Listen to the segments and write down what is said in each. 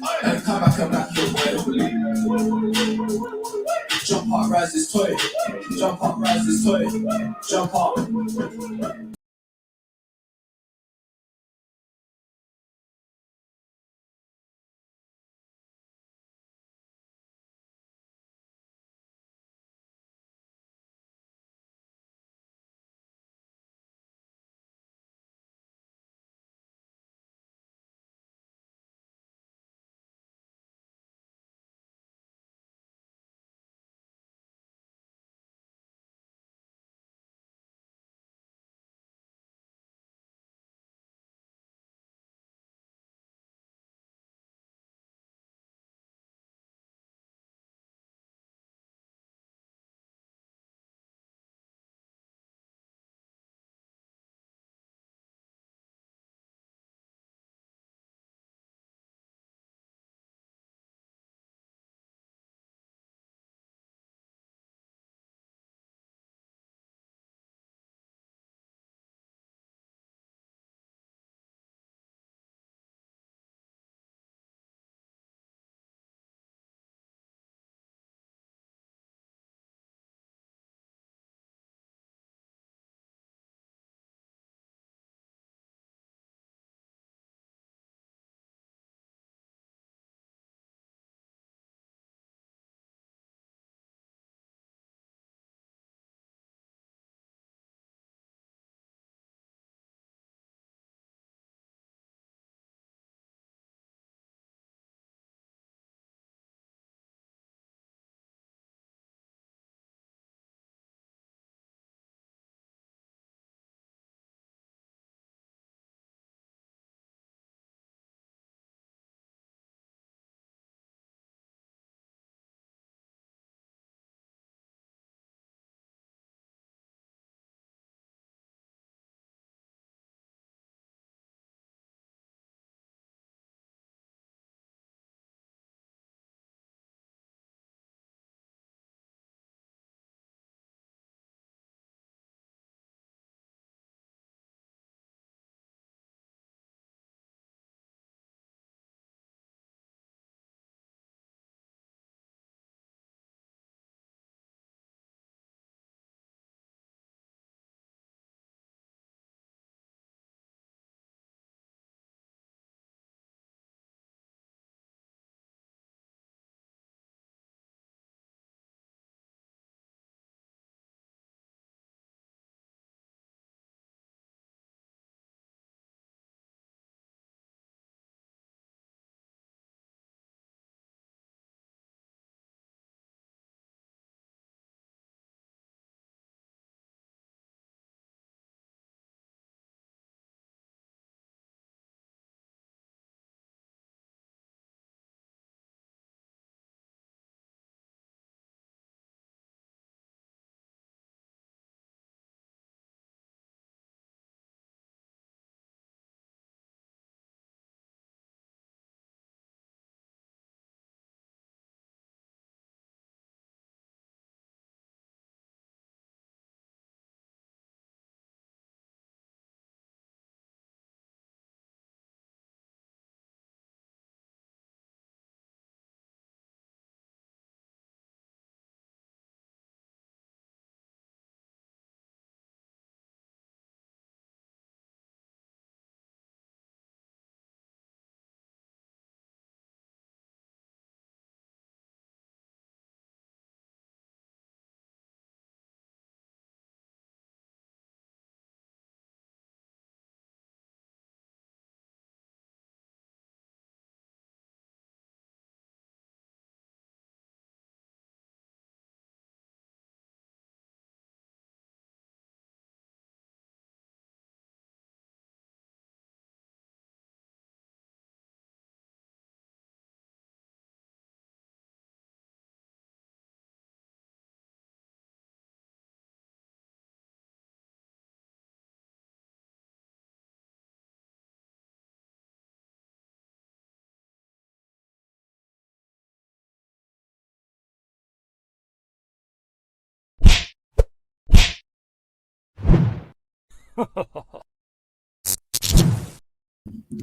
And come back and back your boy. Jump up, rise this toy. Jump up, rise this toy. Jump up.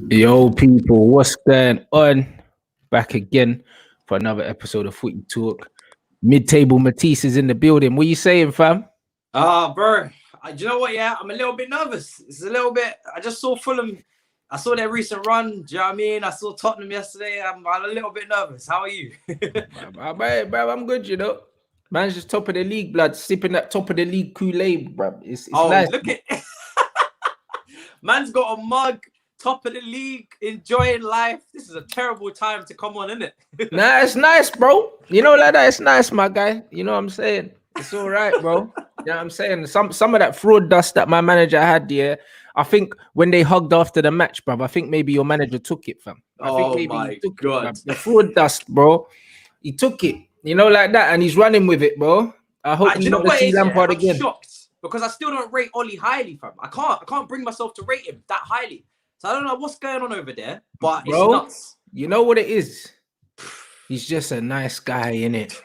Yo, people, what's going on? back again for another episode of Footy Talk. Mid-table Matisse is in the building. What are you saying, fam? Bro, do you know what? Yeah, I'm a little bit nervous. It's a little bit. I just saw Fulham. I saw their recent run. Do you know what I mean? I saw Tottenham yesterday. I'm a little bit nervous. How are you? Bro, I'm good, you know. Man's just top of the league, blood, sipping that top of the league Kool-Aid, bro. It's nice. Look at man's got a mug, top of the league, enjoying life. This is a terrible time to come on, isn't it? Nah, it's nice, bro. You know, like that, it's nice, my guy. You know what I'm saying? It's all right, bro. You know what I'm saying? Some of that fraud dust that my manager had, yeah. I think when they hugged after the match, bro, I think maybe your manager took it, fam. I think maybe he took it, the fraud dust, bro. He took it, you know, like that, and he's running with it, bro. I hope you never see Lampard again. I'm shocked because I still don't rate Ollie highly, fam. I can't bring myself to rate him that highly. So I don't know what's going on over there, but bro, it's nuts. You know what it is? He's just a nice guy, innit?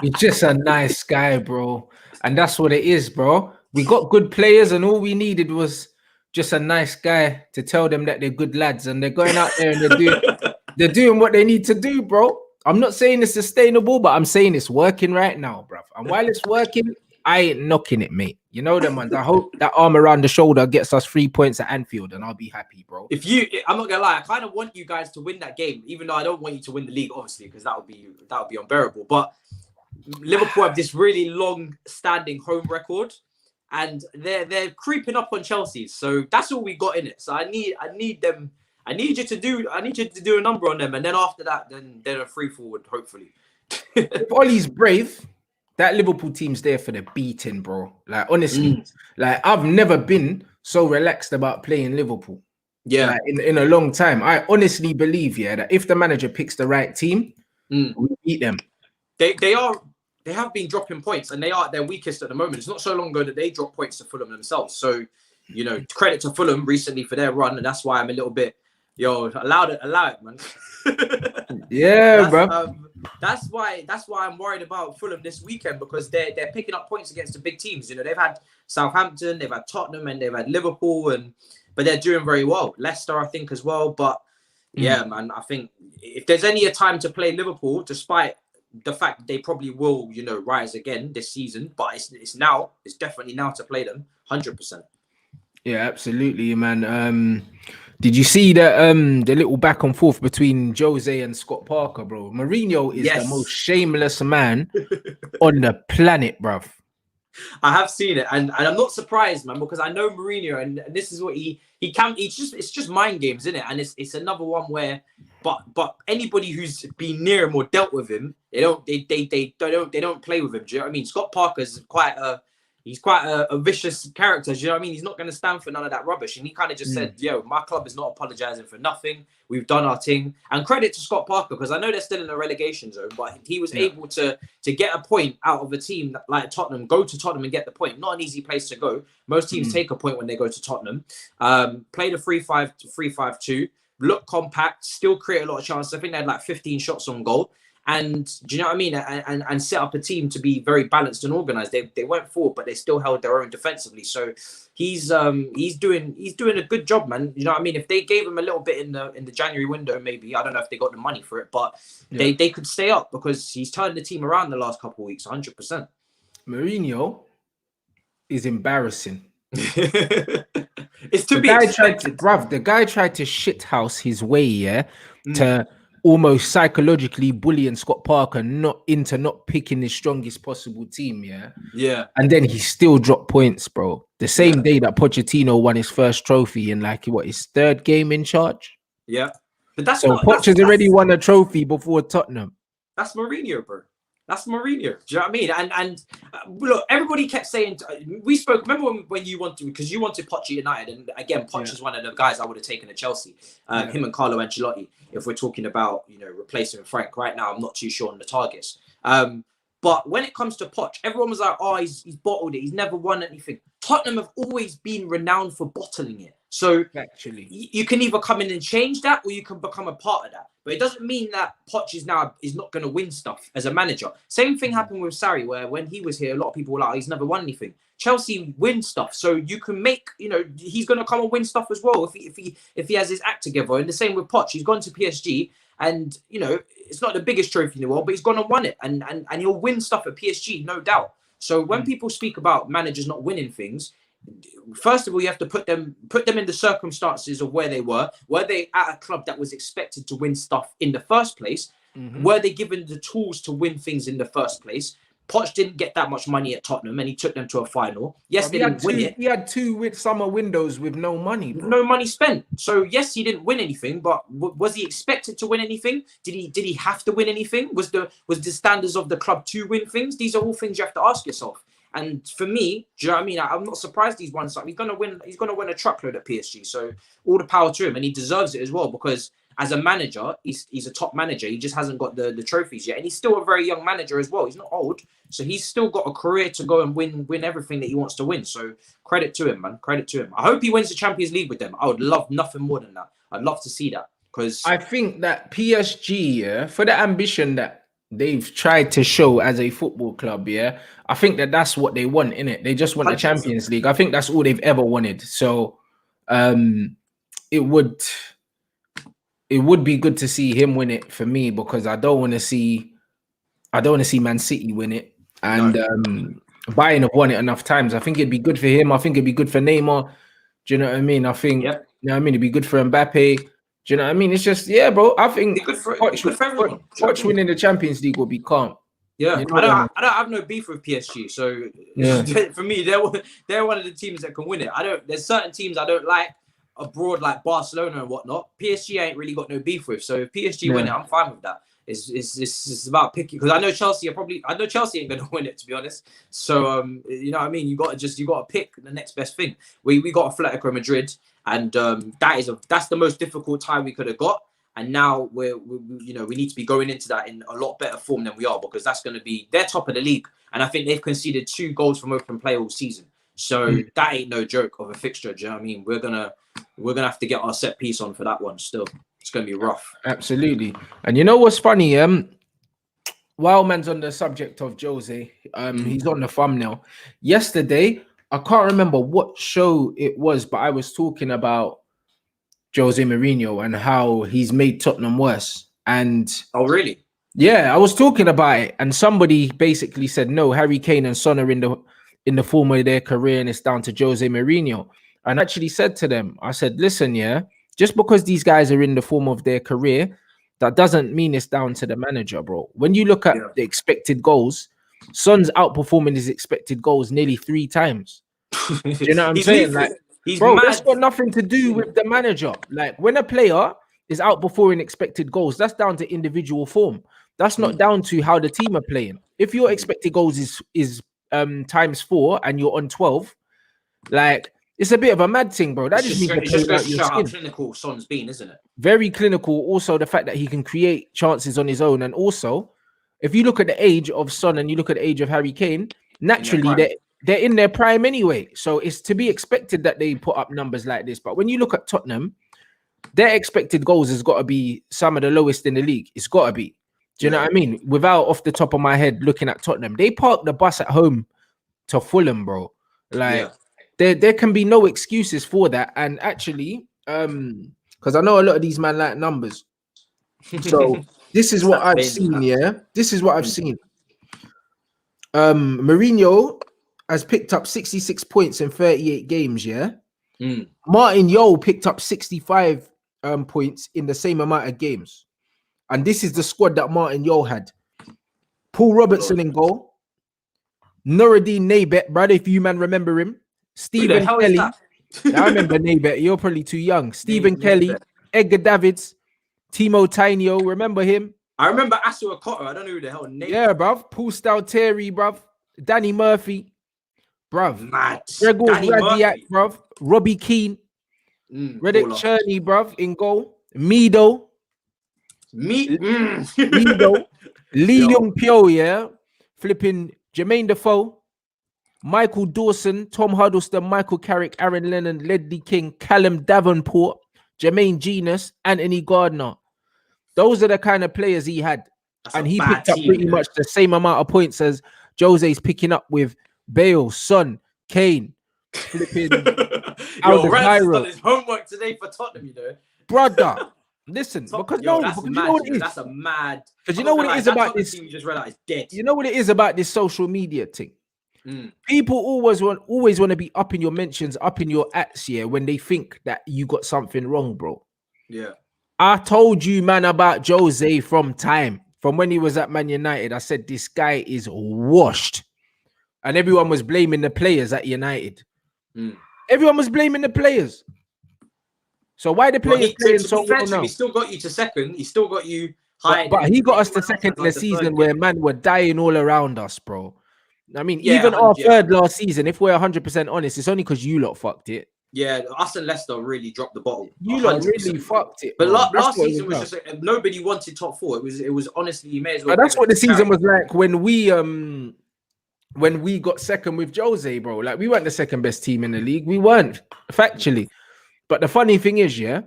He's just a nice guy, bro. And that's what it is, bro. We got good players, and all we needed was just a nice guy to tell them that they're good lads, and they're going out there and they're doing what they need to do, bro. I'm not saying it's sustainable, but I'm saying it's working right now, bro. And while it's working, I ain't knocking it, mate. You know them ones. I hope that arm around the shoulder gets us 3 points at Anfield, and I'll be happy, bro. I'm not gonna lie, I kind of want you guys to win that game, even though I don't want you to win the league, obviously, because that would be unbearable. But Liverpool have this really long-standing home record, and they're creeping up on Chelsea. So that's all we got in it. So I need them. I need you to do a number on them, and then after that, then a free forward, hopefully. If Ollie's brave, that Liverpool team's there for the beating, bro. Like, honestly, like I've never been so relaxed about playing Liverpool. Yeah, like, in a long time. I honestly believe, yeah, that if the manager picks the right team, we beat them. They have been dropping points, and they are at their weakest at the moment. It's not so long ago that they dropped points to Fulham themselves. So, you know, credit to Fulham recently for their run, and that's why I'm a little bit, allow it, man. Yeah, bro. That's why I'm worried about Fulham this weekend, because they're picking up points against the big teams. You know, they've had Southampton, they've had Tottenham, and they've had Liverpool, but they're doing very well. Leicester, I think, as well. But yeah, man, I think if there's any time to play Liverpool, despite the fact that they probably will, you know, rise again this season, but it's now. It's definitely now to play them, 100%. Yeah, absolutely, man. Did you see the little back and forth between Jose and Scott Parker, bro? Mourinho is the most shameless man on the planet, bruv. I have seen it, and I'm not surprised, man, because I know Mourinho, and this is what he can. It's just mind games, isn't it? And it's another one where, but anybody who's been near him or dealt with him, they don't play with him. Do you know what I mean? Scott Parker's quite a vicious character. Do you know what I mean? He's not going to stand for none of that rubbish. And he kind of just said, yo, my club is not apologizing for nothing. We've done our thing. And credit to Scott Parker, because I know they're still in the relegation zone, but he was able to get a point out of a team like Tottenham, go to Tottenham and get the point. Not an easy place to go. Most teams take a point when they go to Tottenham. Play the 3-5-2, look compact, still create a lot of chances. I think they had like 15 shots on goal. And do you know what I mean? And set up a team to be very balanced and organized. They went forward, but they still held their own defensively. So he's doing a good job, man. You know what I mean? If they gave him a little bit in the January window, maybe, I don't know if they got the money for it, but they could stay up, because he's turned the team around the last couple of weeks, 100%. Mourinho is embarrassing. It's to be expected. The guy tried to shithouse his way, to almost psychologically bullying Scott Parker not picking the strongest possible team, and then he still dropped points, bro. The same day that Pochettino won his first trophy in his third game in charge. Yeah, but Poch has already won a trophy before Tottenham. That's Mourinho, bro. That's Mourinho. Do you know what I mean? And look, everybody kept saying, we spoke, remember when you wanted, because you wanted Poch at United, and again, Poch is one of the guys I would have taken at Chelsea, him and Carlo Ancelotti, if we're talking about, you know, replacing Frank. Right now, I'm not too sure on the targets. But when it comes to Poch, everyone was like, oh, he's bottled it. He's never won anything. Tottenham have always been renowned for bottling it. So actually, you can either come in and change that, or you can become a part of that. But it doesn't mean that Poch is not going to win stuff as a manager. Same thing happened with Sarri, where when he was here, a lot of people were like, oh, he's never won anything. Chelsea win stuff, so you can make, you know, he's going to come and win stuff as well if he has his act together. And the same with Poch. He's gone to PSG, And it's not the biggest trophy in the world, but he's gone and won it, and he'll win stuff at PSG, no doubt. So when people speak about managers not winning things, first of all, you have to put them in the circumstances of where they were. Were they at a club that was expected to win stuff in the first place? Were they given the tools to win things in the first place? Poch didn't get that much money at Tottenham, and he took them to a final. Yes, they didn't win it. He had two summer windows with no money, bro. No money spent. So yes, he didn't win anything, but was he expected to win anything? Did he have to win anything? Was the standards of the club to win things? These are all things you have to ask yourself. And for me, do you know what I mean? I'm not surprised he's won something. He's gonna win a truckload at PSG. So all the power to him, and he deserves it as well, because as a manager, he's a top manager. He just hasn't got the trophies yet, and he's still a very young manager as well. He's not old, so he's still got a career to go and win everything that he wants to win. So credit to him, man. Credit to him. I hope he wins the Champions League with them. I would love nothing more than that. I'd love to see that, because I think that PSG, yeah, for the ambition that they've tried to show as a football club, yeah, I think that's what they want, innit? They just want the Champions League. I think that's all they've ever wanted. So it would be good to see him win it for me, because I don't want to see Man City win it. And Bayern have won it enough times. I think it'd be good for him. I think it'd be good for Neymar. Do you know what I mean? I think, you know what I mean? It'd be good for Mbappe. Do you know what I mean? It's just, yeah, bro. I think Poch winning the Champions League will be calm. Yeah, you know I don't have no beef with PSG. So for me, they're one of the teams that can win it. There's certain teams I don't like abroad, like Barcelona and whatnot. PSG ain't really got no beef with. So if PSG win it, I'm fine with that. It's about picking, because I know Chelsea ain't gonna win it, to be honest. So you know what I mean. You got to pick the next best thing. We got Atletico Madrid, and that's the most difficult tie we could have got. And now we need to be going into that in a lot better form than we are, because that's going to be their top of the league, and I think they've conceded 2 goals from open play all season. So that ain't no joke of a fixture. Do you know what I mean? We're gonna have to get our set piece on for that one. Still, it's gonna be rough. Absolutely. And you know what's funny? While man's on the subject of Jose, he's on the thumbnail. Yesterday, I can't remember what show it was, but I was talking about Jose Mourinho and how he's made Tottenham worse. And oh, really? Yeah, I was talking about it, and somebody basically said, no, Harry Kane and Son are in the form of their career, and it's down to Jose Mourinho. And I actually said to them, I said, listen, yeah, just because these guys are in the form of their career, that doesn't mean it's down to the manager, bro. When you look at the expected goals, Son's outperforming his expected goals nearly 3 times. Do you know what I'm saying? Like, bro, that's got nothing to do with the manager. Like, when a player is outperforming expected goals, that's down to individual form. That's not down to how the team are playing. If your expected goals is times 4 and you're on 12, like, it's a bit of a mad thing, bro. That just means how clinical Son's been, isn't it? Very clinical. Also, the fact that he can create chances on his own, and also, if you look at the age of Son and you look at the age of Harry Kane, naturally they're in their prime anyway. So it's to be expected that they put up numbers like this. But when you look at Tottenham, their expected goals has got to be some of the lowest in the league. It's got to be. Do you know what I mean? Without off the top of my head looking at Tottenham, they parked the bus at home to Fulham, bro. Like, there can be no excuses for that. And actually, because I know a lot of these men like numbers. So this is what I've seen, yeah? This is what I've seen. Mourinho has picked up 66 points in 38 games, yeah? Martin Yeo picked up 65 points in the same amount of games. And this is the squad that Martin Yeo had. Paul Robertson in goal. Nuruddin Naibet, brother, if you man remember him. Stephen Kelly. I remember Naibet. You're probably too young. Stephen Kelly. Edgar Davids. Timo Tainio. Remember him? I remember Asu Akota. I don't know who the hell. Yeah, bruv. Paul Stalteri, bruv. Danny Murphy. Bruv. Gregor Radiak, bruv. Robbie Keane. Reddick Cherney, bruv, in goal. Mido. Mido. Lee Young Pyo, yeah. Flipping Jermaine Defoe. Michael Dawson, Tom Huddleston, Michael Carrick, Aaron Lennon, Ledley King, Callum Davenport, Jermaine Genius, Anthony Gardner. Those are the kind of players he had. And he picked up pretty much the same amount of points as Jose's picking up with Bale, Son, Kane, flipping Rants done his homework today for Tottenham, you know. Brother, Listen, Top, because yo, no, that's because mad. you know what it is. That's a mad. Because you know what it is about this. Team you just realized dead. You know what it is about this social media thing. People always want to be up in your mentions, up in your acts, yeah, when they think that you got something wrong, bro. Yeah. I told you, man, about Jose from when he was at Man United. I said this guy is washed, and everyone was blaming the players at United. Everyone was blaming the players. So why the players playing so well now? He still got you to second. He still got you high. But he got us to second in the season where man were dying all around us, bro. I mean, even our third last season, if we're 100% honest, it's only because you lot fucked it. Yeah, us and Leicester really dropped the bottle. You lot really fucked it. But last season was just nobody wanted top four. It was honestly, you may as well. But that's what the season was like when we got second with Jose, bro. Like, we weren't the second best team in the league. We weren't, factually. But the funny thing is, yeah,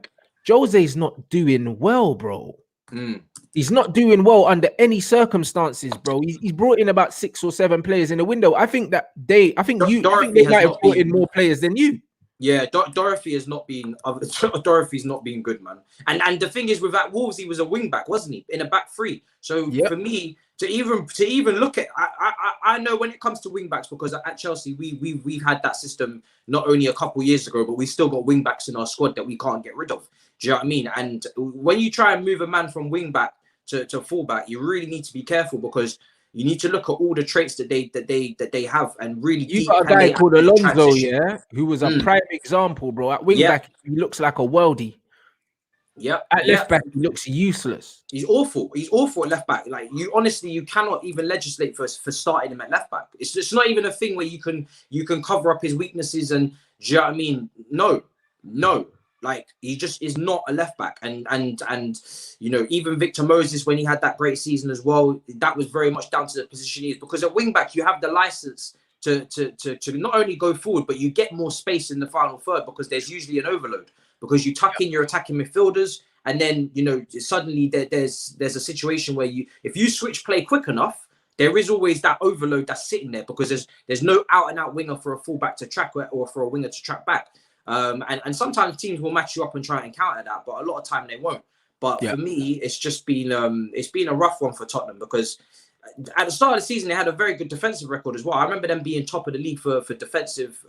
Jose's not doing well, bro. He's not doing well under any circumstances, bro. He's brought in about 6 or 7 players in the window. I think they might have brought in more players than you. Yeah, Dorothy has not been. Dorothy's not been good, man. And the thing is, with that Wolves, he was a wing back, wasn't he? In a back three. So for me to even look at, I know when it comes to wing backs, because at Chelsea we've had that system not only a couple years ago, but we still got wing backs in our squad that we can't get rid of. Do you know what I mean? And when you try and move a man from wing back to fullback, you really need to be careful, because you need to look at all the traits that they have, and really. You got a guy called Alonso, who was a prime example, bro. At wing back, he looks like a worldie. At left back, he looks useless. He's awful. He's awful at left back. Like, you cannot even legislate for starting him at left back. It's not even a thing where you can cover up his weaknesses, and do you know what I mean? No. Like, he just is not a left back, and you know, even Victor Moses, when he had that great season as well, that was very much down to the position he is, because at wing back you have the license to not only go forward, but you get more space in the final third, because there's usually an overload, because you tuck in your attacking midfielders, and then, you know, suddenly there's a situation where if you switch play quick enough, there is always that overload that's sitting there, because there's no out and out winger for a fullback to track, or for a winger to track back. And sometimes teams will match you up and try and counter that, but a lot of time they won't. But for me, it's just been a rough one for Tottenham, because at the start of the season they had a very good defensive record as well. I remember them being top of the league for defensive,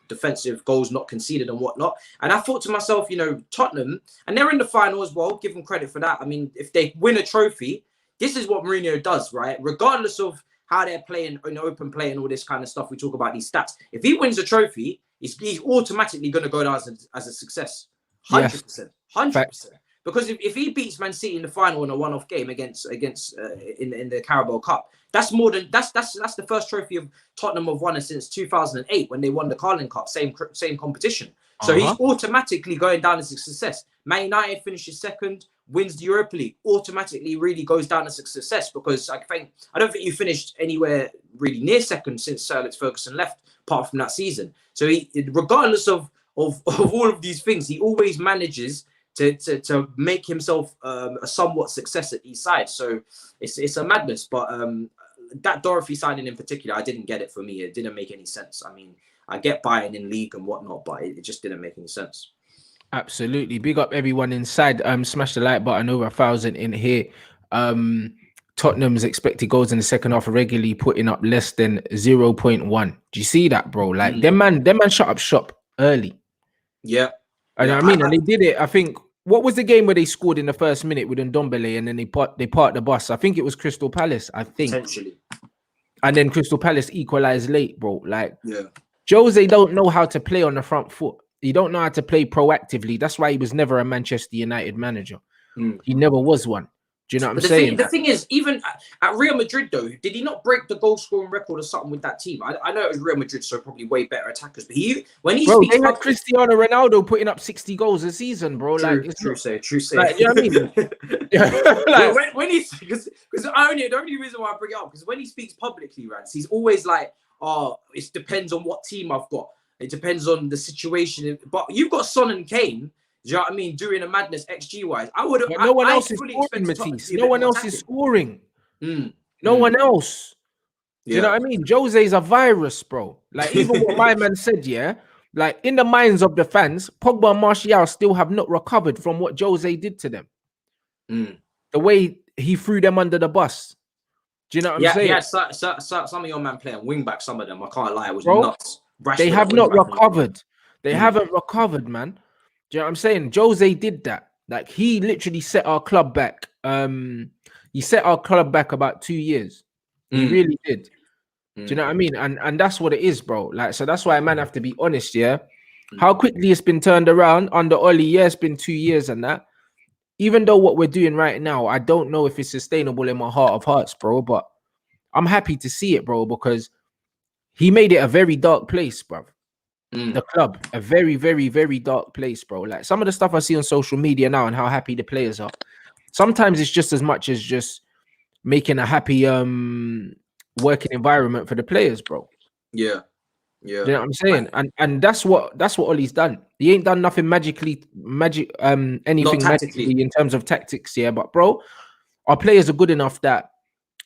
defensive goals not conceded and whatnot. And I thought to myself, you know, Tottenham, and they're in the final as well. Give them credit for that. I mean, if they win a trophy, this is what Mourinho does, right? Regardless of how they're playing in open play and all this kind of stuff, we talk about these stats. If he wins a trophy, he's automatically going to go down as a success. 100%. 100%. Because if he beats Man City in the final in a one-off game against in the Carabao Cup, that's more than that's the first trophy of Tottenham have won since 2008, when they won the Carling Cup, same competition. So he's automatically going down as a success. Man United finishes second, wins the Europa League, automatically really goes down as a success, because I don't think you finished anywhere really near second since Sir Alex Ferguson left, apart from that season. So he, regardless of all of these things, he always manages to make himself a somewhat success at each side. So it's a madness. But that Dorothy signing in particular, I didn't get it. For me, it didn't make any sense. I mean, I get buying in league and whatnot, but it just didn't make any sense. Absolutely. Big up everyone inside. Smash the like button. Over 1,000 in here. Tottenham's expected goals in the second half are regularly putting up less than 0.1. Do you see that, bro? Like, them man shut up shop early. Yeah. And I mean, and they did it. I think, what was the game where they scored in the first minute with Ndombele, and then they parked the bus? I think it was Crystal Palace, I think. Potentially. And then Crystal Palace equalized late, bro. Like, Jose don't know how to play on the front foot. He don't know how to play proactively. That's why he was never a Manchester United manager. He never was one. Do you know what I'm saying? The thing is, even at Real Madrid, though, did he not break the goal scoring record or something with that team? I know it was Real Madrid, so probably way better attackers. But they had Cristiano Ronaldo putting up 60 goals a season, bro. True say. Like, you know what I mean? when he's, because the only reason why I bring it up, because when he speaks publicly, Rants, he's always like, "Oh, it depends on what team I've got. It depends on the situation." But you've got Son and Kane. Do you know what I mean? Doing a madness XG wise, I would have. No one else is scoring, Matisse. No one else is scoring. No one else. Do you know what I mean? Jose's a virus, bro. Like, even what my man said, like in the minds of the fans, Pogba and Martial still have not recovered from what Jose did to them. The way he threw them under the bus. Do you know what I'm saying? Yeah, some of your man playing wing back, some of them, I can't lie, it was Bro, nuts. they have not recovered. They haven't recovered, man. Do you know what I'm saying? Jose did that. Like, he literally set our club back. He set our club back about 2 years. He really did. Do you know what I mean? And that's what it is, bro. Like, so that's why, man, have to be honest, yeah? How quickly it's been turned around under Oli. Yeah, it's been 2 years and that. Even though what we're doing right now, I don't know if it's sustainable in my heart of hearts, bro. But I'm happy to see it, bro, because he made it a very dark place, bro. The club, a very, very, very dark place, bro. Like, some of the stuff I see on social media now and how happy the players are. Sometimes it's just as much as just making a happy working environment for the players, bro. Yeah. You know what I'm saying? And that's what Ollie's done. He ain't done nothing anything magically in terms of tactics, yeah. But bro, our players are good enough that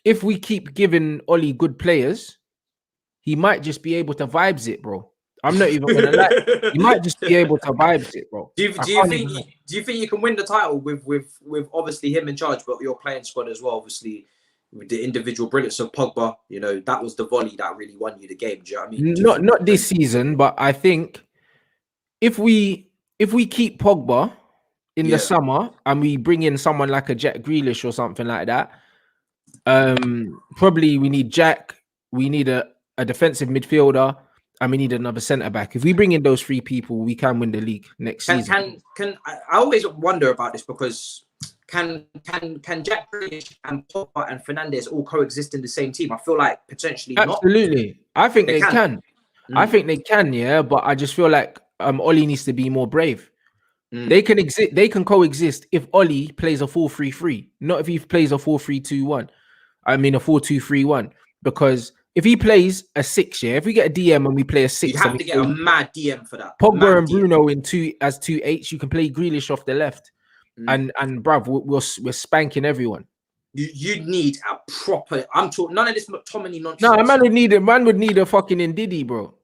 if we keep giving Ollie good players, he might just be able to vibes it, bro. I'm not even gonna lie. He might just be able to vibes it, bro. Do you think you can win the title with obviously him in charge, but your playing squad as well, obviously? With the individual brilliance of Pogba, you know, that was the volley that really won you the game. Do you know what I mean? Not this season, but I think if we keep Pogba in the summer and we bring in someone like a Jack Grealish or something like that, probably we need Jack, we need a defensive midfielder, and we need another centre back. If we bring in those 3 people, we can win the league next season. I always wonder about this because can Jack Grealish and Pogba and Fernandes all coexist in the same team? I feel like potentially absolutely. Not. I think they can. I think they can, yeah. But I just feel like Ollie needs to be more brave. They can exist. They can coexist if Ollie plays a 4-3-3, not if he plays a 4-3-2-1. I mean a 4-2-3-1. Because if he plays a 6, yeah, if we get a DM and we play a 6, you have to get a mad DM for that. Pogba and Bruno in 2 as 2-8s. You can play Grealish off the left. And bruv, we're spanking everyone. You need a proper. I'm talking none of this McTominay nonsense. No, a man would need a fucking Ndidi, bro.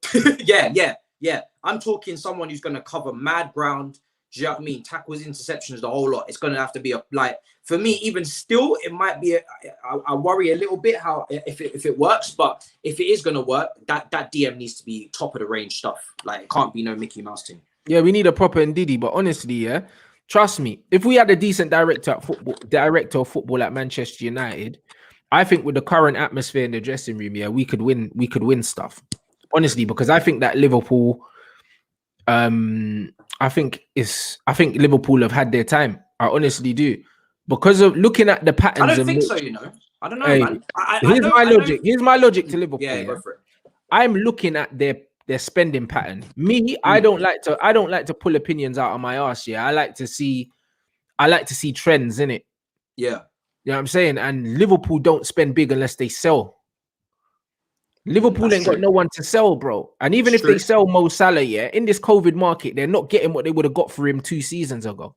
yeah. I'm talking someone who's gonna cover mad ground. Do you know what I mean? Tackles, interceptions, the whole lot. It's gonna have to be for me. Even still, it might be. I worry a little bit how if it works, but if it is gonna work, that DM needs to be top of the range stuff. Like, it can't be no Mickey Mouse thing. Yeah, we need a proper Ndidi. But honestly, yeah. Trust me, if we had a decent director of football at Manchester United, I think with the current atmosphere in the dressing room, yeah, we could win stuff. Honestly, because I think that Liverpool, I think Liverpool have had their time. I honestly do. Because of looking at the patterns. I don't think so, you know. I don't know, man. Here's my logic to Liverpool. Yeah, go for it. I'm looking at their spending pattern. Me, I don't like to pull opinions out of my ass. Yeah, I like to see trends in it. Yeah, you know what I'm saying. And Liverpool don't spend big unless they sell. Liverpool ain't got no one to sell, bro. And even if they sell Mo Salah, yeah, in this COVID market, they're not getting what they would have got for him 2 seasons ago.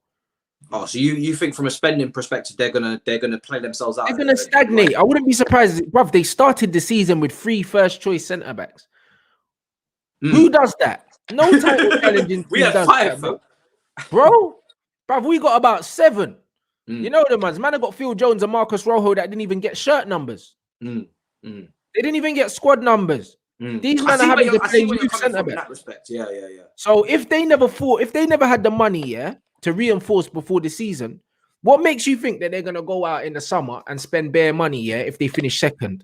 Oh, so you think from a spending perspective, they're gonna play themselves out? They're gonna stagnate. I wouldn't be surprised, bruv. They started the season with 3 first-choice centre backs. Who does that? No title challenging. We have 5, bro. We got about 7. You know the man. I got Phil Jones and Marcus Rojo that didn't even get shirt numbers. They didn't even get squad numbers. These men are having to play youth centre back. Yeah. So if they never had the money, yeah, to reinforce before the season, what makes you think that they're gonna go out in the summer and spend bare money, yeah, if they finish second?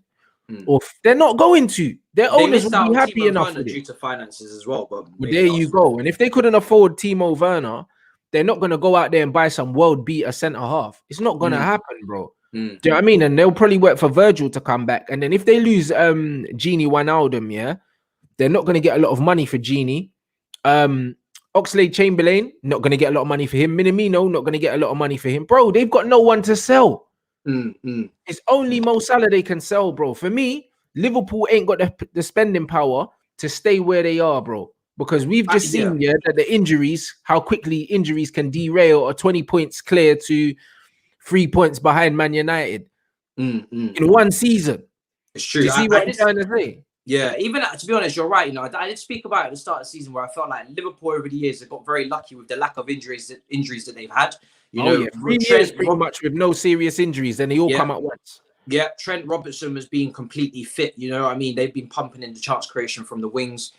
Or they're not going to. Their owners will be happy enough with it. Due to finances as well. But there you go. And if they couldn't afford Timo Werner, they're not going to go out there and buy some world beater centre half. It's not going to happen, bro. Do you know what I mean? And they'll probably wait for Virgil to come back. And then if they lose Genie Wijnaldum, yeah, they're not going to get a lot of money for Genie. Oxlade-Chamberlain, not going to get a lot of money for him. Minamino, not going to get a lot of money for him. Bro, they've got no one to sell. It's only Mo Salah they can sell, bro. For me, Liverpool ain't got the spending power to stay where they are, bro. Because we've just seen that the injuries, how quickly injuries can derail a 20 points clear to 3 points behind Man United in one season. It's true. Do you see what I'm trying to say? Yeah, even to be honest, you're right. You know, I did speak about it at the start of the season where I felt like Liverpool over the years have got very lucky with the lack of injuries that they've had. You Oh know, yeah, 3 years pretty much with no serious injuries, and they all Yeah. come at once. Yeah, Trent Robertson was being completely fit. You know, I mean, they've been pumping in the chance creation from the wings.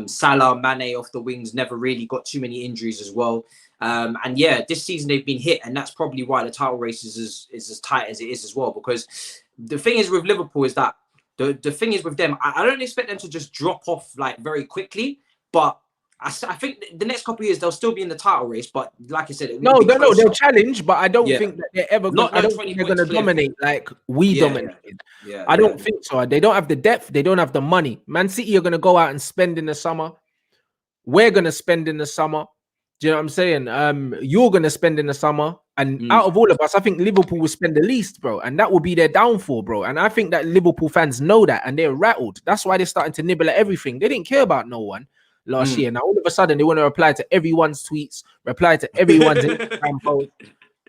Salah, Mane off the wings never really got too many injuries as well. And yeah, this season they've been hit, and that's probably why the title race is as tight as it is as well. Because the thing is with Liverpool is that the thing is with them, I don't expect them to just drop off like very quickly, but I think the next couple of years they'll still be in the title race. But like I said, no, they'll challenge, but I don't think that they're ever. I don't think they're going to dominate like we dominated. Yeah, I don't think so. They don't have the depth. They don't have the money. Man City are going to go out and spend in the summer. We're going to spend in the summer. Do you know what I'm saying? You're going to spend in the summer. And out of all of us, I think Liverpool will spend the least, bro. And that will be their downfall, bro. And I think that Liverpool fans know that, and they're rattled. That's why they're starting to nibble at everything. They didn't care about no one last year. Now all of a sudden they want to reply to everyone's tweets, reply to everyone's Instagram post.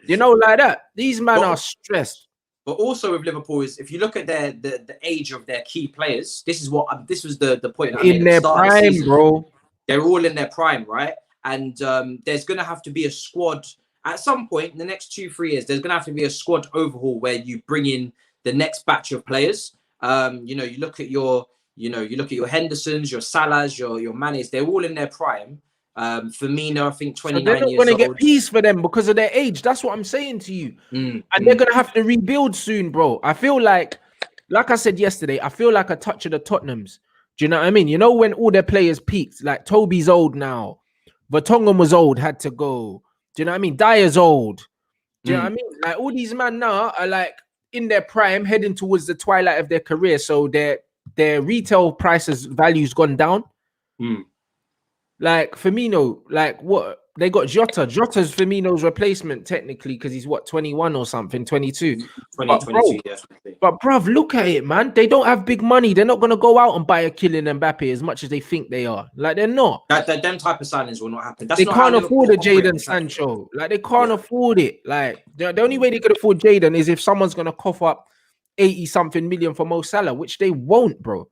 You know, like that. These men are stressed. But also with Liverpool is if you look at the age of their key players, this was the point that I made in their prime, bro. They're all in their prime, right? And there's gonna have to be a squad at some point in the next 2-3 years. There's gonna have to be a squad overhaul where you bring in the next batch of players. You know, you look at your Hendersons, your Salahs, your Manes. They're all in their prime. Firmino, I think 29 years old. They're not going to get peace for them because of their age. That's what I'm saying to you. And they're going to have to rebuild soon, bro. I feel like I said yesterday, I feel like a touch of the Tottenhams. Do you know what I mean? You know, when all their players peaked, like Toby's old now. Vertonghen was old, had to go. Do you know what I mean? Dyer's old. Do you know what I mean? Like all these men now are like in their prime, heading towards the twilight of their career. So their retail prices value's gone down. Like Firmino, like what they got Jota. Jota's Firmino's replacement technically because he's what 21 or something, 22. 22, but bruv, look at it, man. They don't have big money. They're not gonna go out and buy a Kylian Mbappe as much as they think they are. Like they're not. Them type of signings will not happen. They can't afford a Jadon Sancho. Like they can't afford it. Like the only way they could afford Jadon is if someone's gonna cough up 80-something million for Mo Salah, which they won't, bro.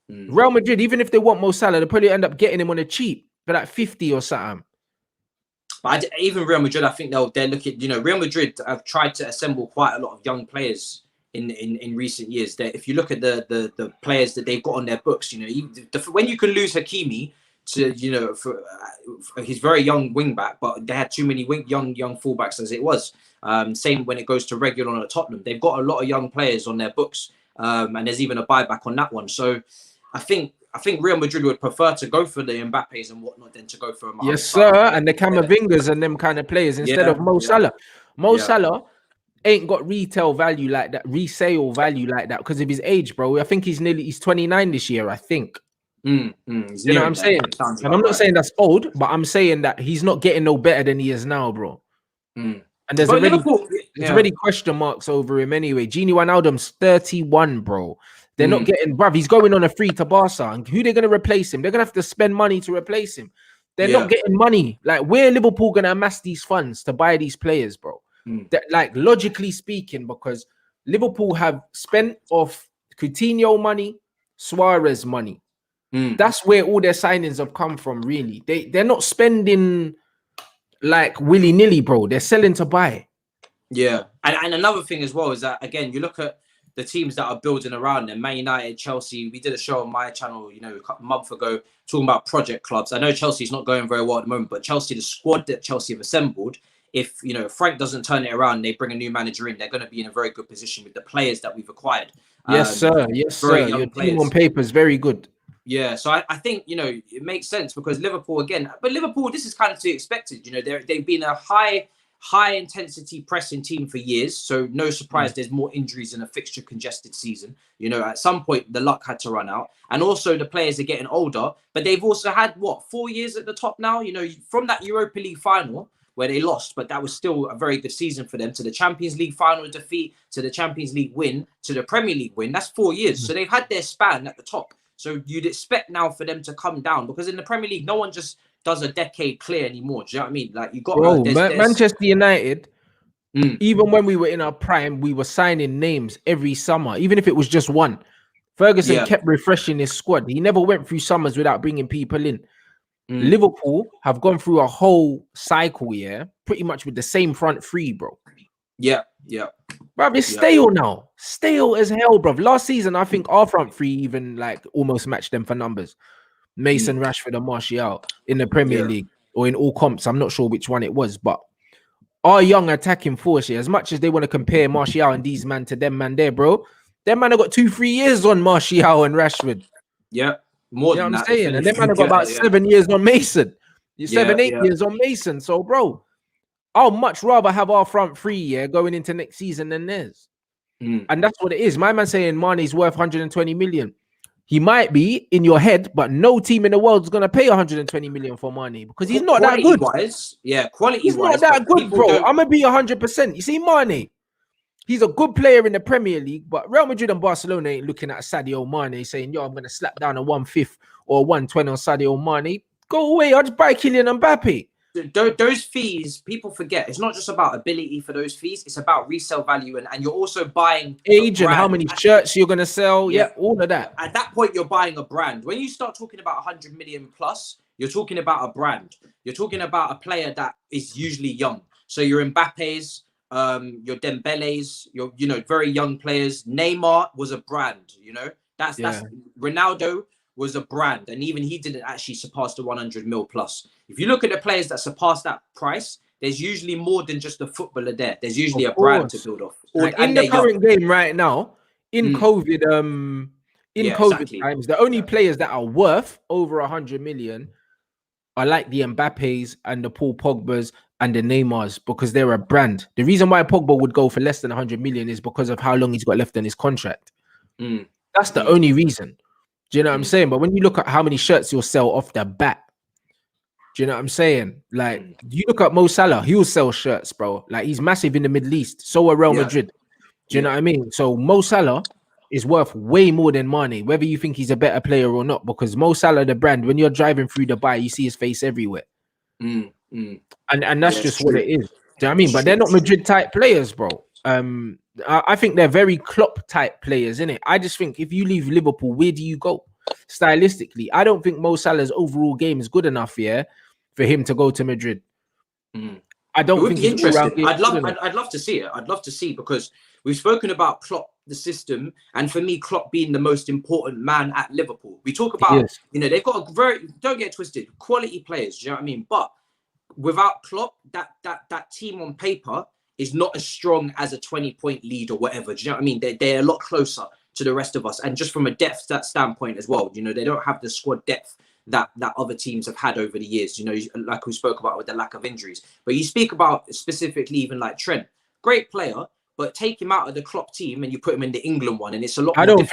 Real Madrid, even if they want Mo Salah, they'll probably end up getting him on a cheap for like 50 or something. But even Real Madrid, I think they're looking. You know, Real Madrid have tried to assemble quite a lot of young players in recent years. That if you look at the players that they've got on their books, you know, when you can lose Hakimi to, you know, for he's very young wing back, but they had too many young fullbacks as it was. Same when it goes to Reguilon at Tottenham, they've got a lot of young players on their books, and there's even a buyback on that one. So I think Real Madrid would prefer to go for the Mbappes and whatnot than to go for a yes, sir. And the Camavingas and them kind of players instead of Mo Salah. Mo Salah ain't got retail value like that, resale value like that because of his age, bro. I think he's 29 this year, I think. You know what I'm saying? And I'm not saying that's old, but I'm saying that he's not getting no better than he is now, bro. And there's already question marks over him anyway. Gini Wijnaldum's 31, bro. They're not getting, bruv. He's going on a free to Barca. And who they're going to replace him? They're going to have to spend money to replace him. They're not getting money. Like, where Liverpool going to amass these funds to buy these players, bro? That, like, logically speaking, because Liverpool have spent off Coutinho money, Suarez money. That's where all their signings have come from, really. They're not spending like willy-nilly, bro. They're selling to buy. Yeah. And another thing as well is that, again, you look at the teams that are building around them, Man United, Chelsea. We did a show on my channel, you know, a month ago talking about project clubs. I know Chelsea's not going very well at the moment, but Chelsea, the squad that Chelsea have assembled, if, you know, Frank doesn't turn it around, they bring a new manager in, they're going to be in a very good position with the players that we've acquired. Yes, sir. Yes, sir. Your team on paper is very good. Yeah, so I think, you know, it makes sense because Liverpool, again, but Liverpool, this is kind of to be expected. You know, they've been a high intensity pressing team for years. So no surprise there's more injuries in a fixture congested season. You know, at some point the luck had to run out. And also the players are getting older, but they've also had 4 years at the top now, you know, from that Europa League final where they lost, but that was still a very good season for them, to the Champions League final defeat, to the Champions League win, to the Premier League win. That's 4 years. So they've had their span at the top. So you'd expect now for them to come down, because in the Premier League, no one just does a decade clear anymore. Do you know what I mean? Like, you got Manchester United. Even when we were in our prime, we were signing names every summer, even if it was just one Ferguson kept refreshing his squad. He never went through summers without bringing people in. Liverpool have gone through a whole cycle, pretty much with the same front three, bro. Yeah. Bro, it's stale now. Stale as hell, bro. Last season, I think our front three even like almost matched them for numbers. Mason, Rashford, and Martial in the Premier League or in all comps. I'm not sure which one it was, but our young attacking force here, as much as they want to compare Martial and these man to them man there, bro, them man have got 2-3 years on Martial and Rashford. Yeah, more than what I'm that. saying? And them man have got about 7 years on Mason. 8 years on Mason. So, bro, I'll much rather have our front three going into next season than theirs. And that's what it is. My man saying Mane's worth 120 million. He might be in your head, but no team in the world is going to pay 120 million for Mane because he's not that good. He's not that good, bro. I'm going to be 100%. You see, Mane, he's a good player in the Premier League, but Real Madrid and Barcelona ain't looking at Sadio Mane saying, yo, I'm going to slap down a 1/5 or 120 on Sadio Mane. Go away. I'll just buy Kylian Mbappe. Those fees, people forget. It's not just about ability for those fees. It's about resale value. And you're also buying age and how many shirts you're going to sell. Yeah, all of that. At that point, you're buying a brand. When you start talking about 100 million plus, you're talking about a brand. You're talking about a player that is usually young. So your Mbappe's, your Dembele's, your very young players. Neymar was a brand. That's Ronaldo was a brand, and even he didn't actually surpass the 100 mil plus. If you look at the players that surpass that price, there's usually more than just a footballer there. There's usually a brand to build off. In the current game right now, in COVID, COVID times, the only players that are worth over 100 million are like the Mbappes and the Paul Pogbas and the Neymars because they're a brand. The reason why Pogba would go for less than 100 million is because of how long he's got left on his contract. That's the only reason. Do you know what I'm saying? But when you look at how many shirts you'll sell off the bat, do you know what I'm saying? Like, you look at Mo Salah, he'll sell shirts, bro. Like, he's massive in the Middle East. So are Real Madrid. Do you know what I mean? So Mo Salah is worth way more than Mane, whether you think he's a better player or not, because Mo Salah, the brand, when you're driving through Dubai, you see his face everywhere. And that's just what it is. Do you know what I mean? But they're not Madrid type players, bro. I think they're very Klopp type players, innit? I just think if you leave Liverpool, where do you go? Stylistically, I don't think Mo Salah's overall game is good enough, for him to go to Madrid. I don't think it's interesting. I'd love to see it. I'd love to see, because we've spoken about Klopp, the system, and for me, Klopp being the most important man at Liverpool. We talk about, they've got a don't get twisted, quality players. Do you know what I mean? But without Klopp, that team on paper is not as strong as a 20-point lead or whatever. Do you know what I mean? They're a lot closer to the rest of us, and just from a depth standpoint as well. They don't have the squad depth that other teams have had over the years. Like we spoke about with the lack of injuries. But you speak about specifically even like Trent, great player, but take him out of the Klopp team and you put him in the England one, and it's a lot. I don't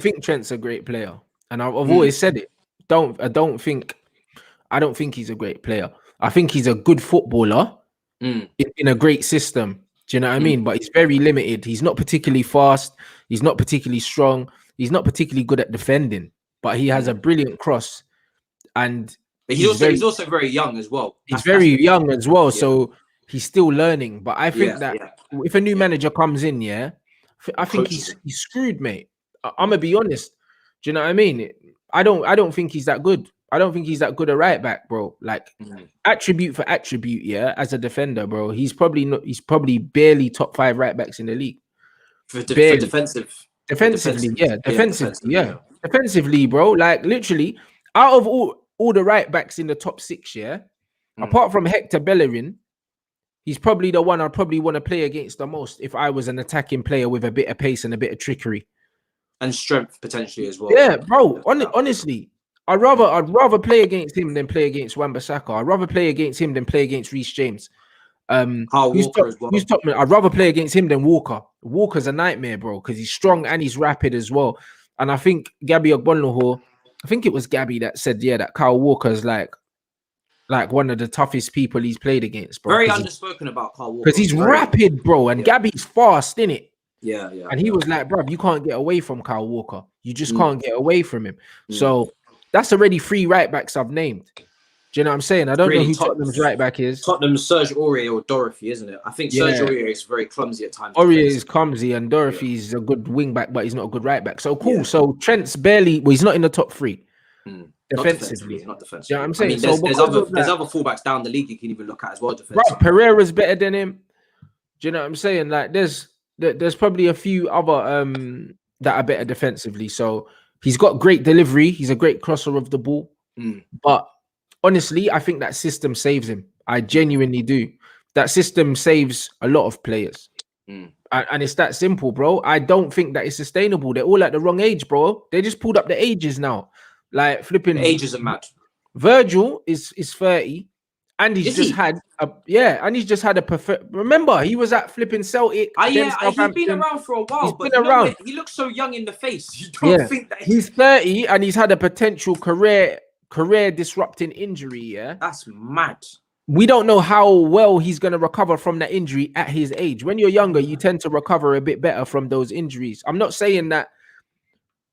think Trent's a great player, and I've always said it. I don't think he's a great player. I think he's a good footballer in a great system. Do you know what I mean? But he's very limited. He's not particularly fast. He's not particularly strong. He's not particularly good at defending. But he has a brilliant cross, and he's also very young as well. He's very young as well, so he's still learning. But I think that if a new manager comes in, I think he's screwed, mate. I'm gonna be honest. Do you know what I mean? I don't think he's that good. I don't think he's that good a right back, bro. Like attribute for attribute, as a defender, bro. He's probably barely top 5 right backs in the league. For defensively, defensively, bro. Like literally, out of all the right backs in the top 6, apart from Hector Bellerin, he's probably the one I'd probably want to play against the most if I was an attacking player with a bit of pace and a bit of trickery and strength potentially as well. Yeah, bro. Honestly. I'd rather play against him than play against Wan-Bissaka. I'd rather play against him than play against Reece James. Walker as well. I'd rather play against him than Walker. Walker's a nightmare, bro, because he's strong and he's rapid as well. And I think Gabby Ogbonlahor, I think it was Gabby that said, that Kyle Walker's like one of the toughest people he's played against, bro. Very underspoken about Kyle Walker. Because he's rapid, bro, and Gabby's fast, innit? Yeah. And he was like, bro, you can't get away from Kyle Walker. You just can't get away from him. So that's already 3 right backs I've named. Do Do you know what I'm saying? I don't know Really who Tottenham's right back is. Tottenham's Serge Aurier or Dorothy, isn't it? I think Serge Aurier is very clumsy at times. Aurier is clumsy and Dorothy's a good wing back, but he's not a good right back. So cool. Yeah. So Trent's barely, well, he's not in the top 3 defensively. Not defensively. You know what I'm saying? I mean, there's other fullbacks down the league you can even look at as well. Right, Pereira's better than him. Do you know what I'm saying? Like, there's probably a few other that are better defensively. So he's got great delivery. He's a great crosser of the ball. But honestly, I think that system saves him. I genuinely do. That system saves a lot of players. And it's that simple, bro. I don't think that it's sustainable. They're all at the wrong age, bro. They just pulled up the ages now. Like flipping. The ages are mad. Virgil is 30. And he's just had a perfect. Remember, he was at flipping Celtic. He's been around for a while. He's been around. He looks so young in the face. You don't think that he's 30 and he's had a potential career disrupting injury. Yeah, that's mad. We don't know how well he's going to recover from that injury at his age. When you're younger, you tend to recover a bit better from those injuries. I'm not saying that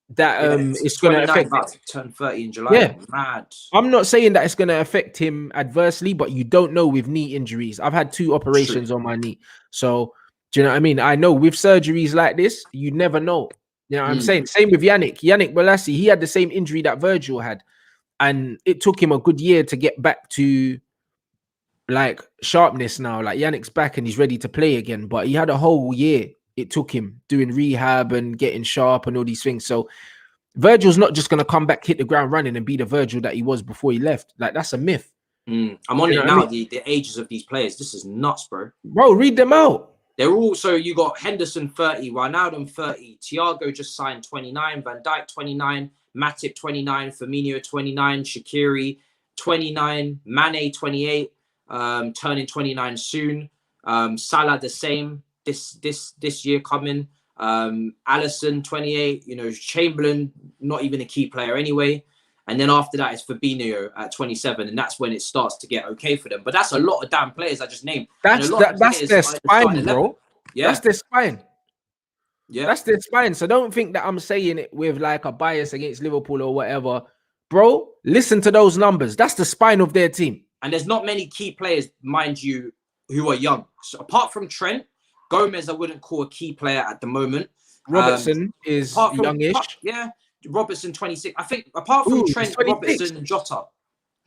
it's going to affect him. Turn 30 in July. Yeah, mad. I'm not saying that it's going to affect him adversely, but you don't know with knee injuries. I've had 2 operations on my knee, so do you know what I mean? I know with surgeries like this, you never know. You know what I'm saying? Same with Yannick Bolasie. He had the same injury that Virgil had, and it took him a good year to get back to like sharpness. Now, like Yannick's back and he's ready to play again, but he had a whole year. It took him doing rehab and getting sharp and all these things. So Virgil's not just going to come back, hit the ground running and be the Virgil that he was before he left. Like, that's a myth. I'm on it now. The ages of these players. This is nuts, bro. Bro, read them out. They're all, so you got Henderson 30, Wijnaldum 30, Thiago just signed 29, Van Dijk 29, Matip 29, Firmino 29, Shaqiri 29, Mane 28, turning 29 soon. Salah the same. This year coming, Alisson 28, you know, Chamberlain not even a key player anyway, and then after that it's Fabinho at 27, and that's when it starts to get okay for them. But that's a lot of damn players I just named. That's their spine, bro. Yeah, that's their spine. Yeah, that's their spine. So don't think that I'm saying it with like a bias against Liverpool or whatever, bro. Listen to those numbers. That's the spine of their team. And there's not many key players, mind you, who are young. So apart from Trent. Gomez, I wouldn't call a key player at the moment. Robertson is youngish. Robertson 26. I think apart from Trent, Robertson, and Jota.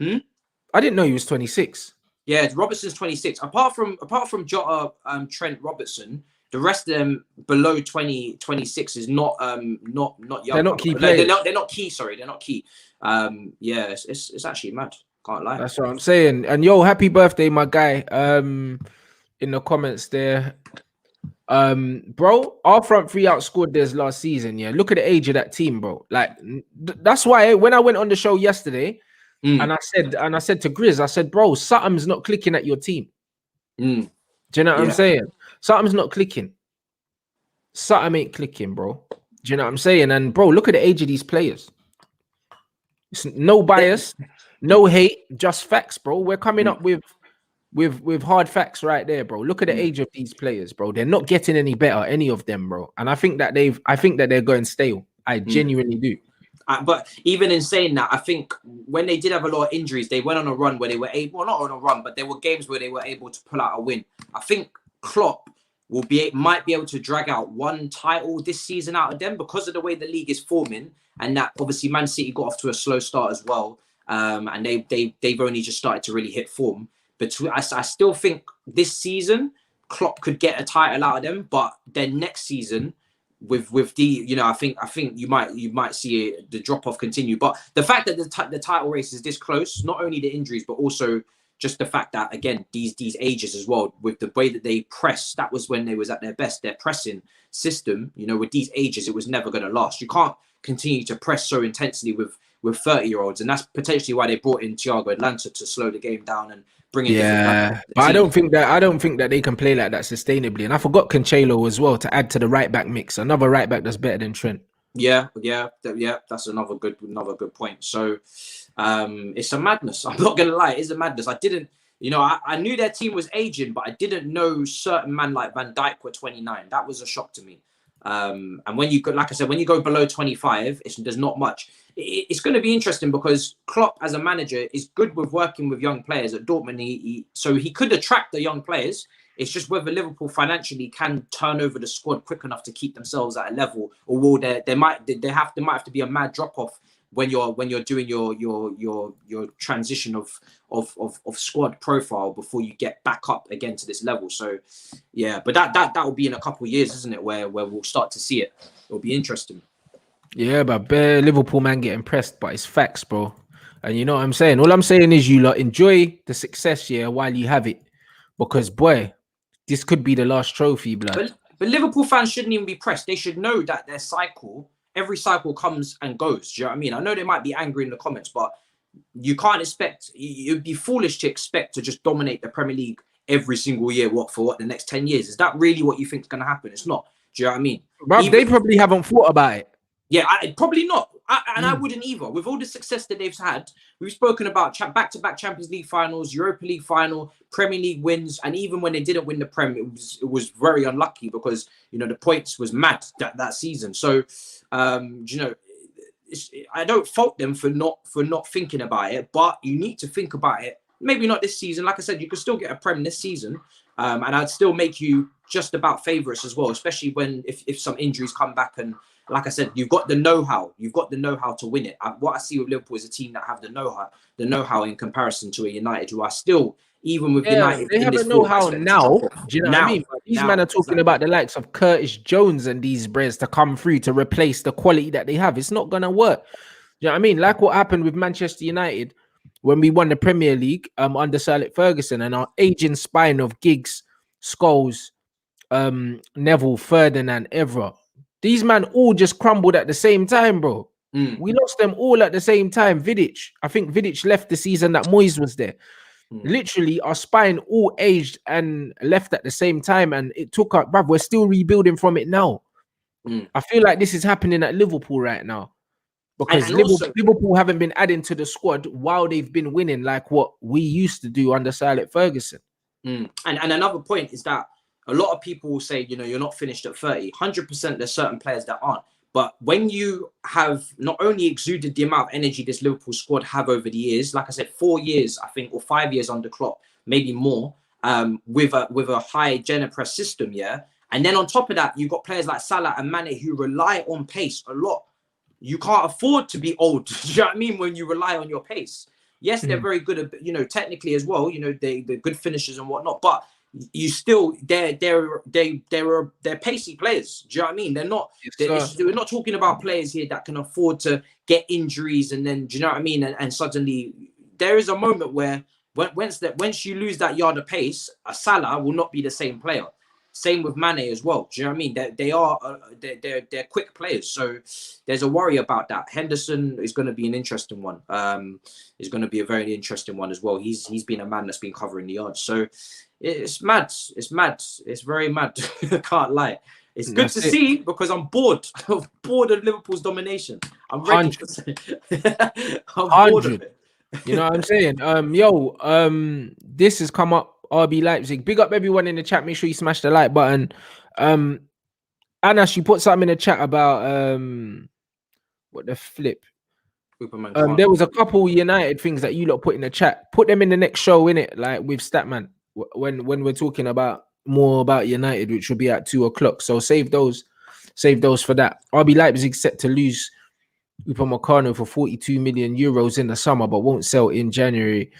I didn't know he was 26. Yeah, Robertson's 26. Apart from Jota, Trent, Robertson, the rest of them below 26 is not young. They're not key players. They're not key. Sorry, they're not key. Yeah, it's actually mad. Can't lie. That's what I'm saying. And yo, happy birthday, my guy. In the comments there. Bro, our front 3 outscored theirs last season. Yeah, look at the age of that team, bro. Like, that's why when I went on the show yesterday, and I said to Grizz, I said, bro, something's not clicking at your team. Do you know what I'm saying? Something's not clicking. Something ain't clicking, bro. Do you know what I'm saying? And bro, look at the age of these players. It's no bias, no hate, just facts, bro. We're coming up with hard facts right there, bro. Look at the age of these players, bro. They're not getting any better, any of them, bro. And I think that they're going stale. I genuinely do. But even in saying that, I think when they did have a lot of injuries, they went on a run where they were able, well, not on a run, but there were games where they were able to pull out a win. I think Klopp might be able to drag out one title this season out of them because of the way the league is forming, and that obviously Man City got off to a slow start as well, and they've only just started to really hit form. But I still think this season Klopp could get a title out of them, but then next season with the, you know, I think you might see the drop off continue. But the fact that the title race is this close, not only the injuries but also just the fact that, again, these ages as well, with the way that they press, that was when they was at their best. Their pressing system, you know, with these ages, it was never going to last. You can't continue to press so intensely with 30-year-olds, and that's potentially why they brought in Thiago Atlanta to slow the game down and bring in. Yeah, but I don't think that they can play like that sustainably. And I forgot Cancelo as well to add to the right back mix. Another right back that's better than Trent. Yeah. That's another good point. So, it's a madness. I'm not gonna lie, it's a madness. I didn't, you know, I knew their team was aging, but I didn't know certain men like Van Dijk were 29. That was a shock to me. And when you go, like I said, when you go below 25, there's not much. It's going to be interesting because Klopp, as a manager, is good with working with young players at Dortmund. So he could attract the young players. It's just whether Liverpool financially can turn over the squad quick enough to keep themselves at a level, or will there might have to be a mad drop off when you're doing your transition of squad profile before you get back up again to this level. So yeah, but that will be in a couple of years, isn't it? Where we'll start to see it. It'll be interesting. Yeah, but bare Liverpool man get impressed, but it's facts, bro. And you know what I'm saying? All I'm saying is you lot enjoy the success, yeah, while you have it. Because boy, this could be the last trophy, blood. But Liverpool fans shouldn't even be pressed. They should know that every cycle comes and goes. Do you know what I mean? I know they might be angry in the comments, but you can't expect, you'd be foolish to expect to just dominate the Premier League every single year, the next 10 years? Is that really what you think is going to happen? It's not. Do you know what I mean? Bro, they probably haven't thought about it. Yeah, probably not. I wouldn't either. With all the success that they've had, we've spoken about back-to-back Champions League finals, Europa League final, Premier League wins, and even when they didn't win the Prem, it was very unlucky because, you know, the points was mad that season. So, you know, I don't fault them for not thinking about it, but you need to think about it. Maybe not this season. Like I said, you could still get a Prem this season, and I'd still make you just about favourites as well, especially if some injuries come back. And like I said, you've got the know-how. You've got the know-how to win it. What I see with Liverpool is a team that have the know-how in comparison to a United, who are still, even with United, they have a know-how now. Do you know what I mean? But these men are talking about the likes of Curtis Jones and these Breds to come through to replace the quality that they have. It's not gonna work. Do you know what I mean? Like what happened with Manchester United when we won the Premier League under Sir Alex Ferguson, and our aging spine of Giggs, Scholes, Neville, Ferdinand, Evra. These men all just crumbled at the same time, bro. We lost them all at the same time. Vidic, I think Vidic left the season that Moyes was there. Literally, our spine all aged and left at the same time, and it took up, bruv. We're still rebuilding from it now. I feel like this is happening at Liverpool right now because Liverpool haven't been adding to the squad while they've been winning, like what we used to do under Sir Alex Ferguson. And another point is that a lot of people will say, you know, you're not finished at 30. 100%, there's certain players that aren't. But when you have not only exuded the amount of energy this Liverpool squad have over the years, like I said, 4 years, I think, or 5 years under Klopp, maybe more, with a high Genepress system, yeah. And then on top of that, you've got players like Salah and Mane who rely on pace a lot. You can't afford to be old. Do you know what I mean? When you rely on your pace. Yes, they're very good at, you know, technically as well. You know, they're good finishers and whatnot, but you still they're pacey players. Do you know what I mean? They're not. We're not talking about players here that can afford to get injuries and then, do you know what I mean? And suddenly there is a moment where once you lose that yard of pace, a Salah will not be the same player. Same with Mane as well. Do you know what I mean? They're quick players. So there's a worry about that. Henderson is going to be an interesting one. Is going to be a very interesting one as well. He's been a man that's been covering the yards. So it's mad. It's mad. It's very mad. I can't lie. It's good to see because I'm bored. I'm bored of Liverpool's domination. I'm ready to say. I'm bored of it. You know what I'm saying? This has come up. RB Leipzig. Big up everyone in the chat. Make sure you smash the like button. Anna, she put something in the chat about what the flip. There was a couple United things that you lot put in the chat. Put them in the next show, innit? Like with Statman when we're talking about more about United, which will be at 2:00. So save those for that. RB Leipzig set to lose Upamecano for 42 million euros in the summer, but won't sell in January.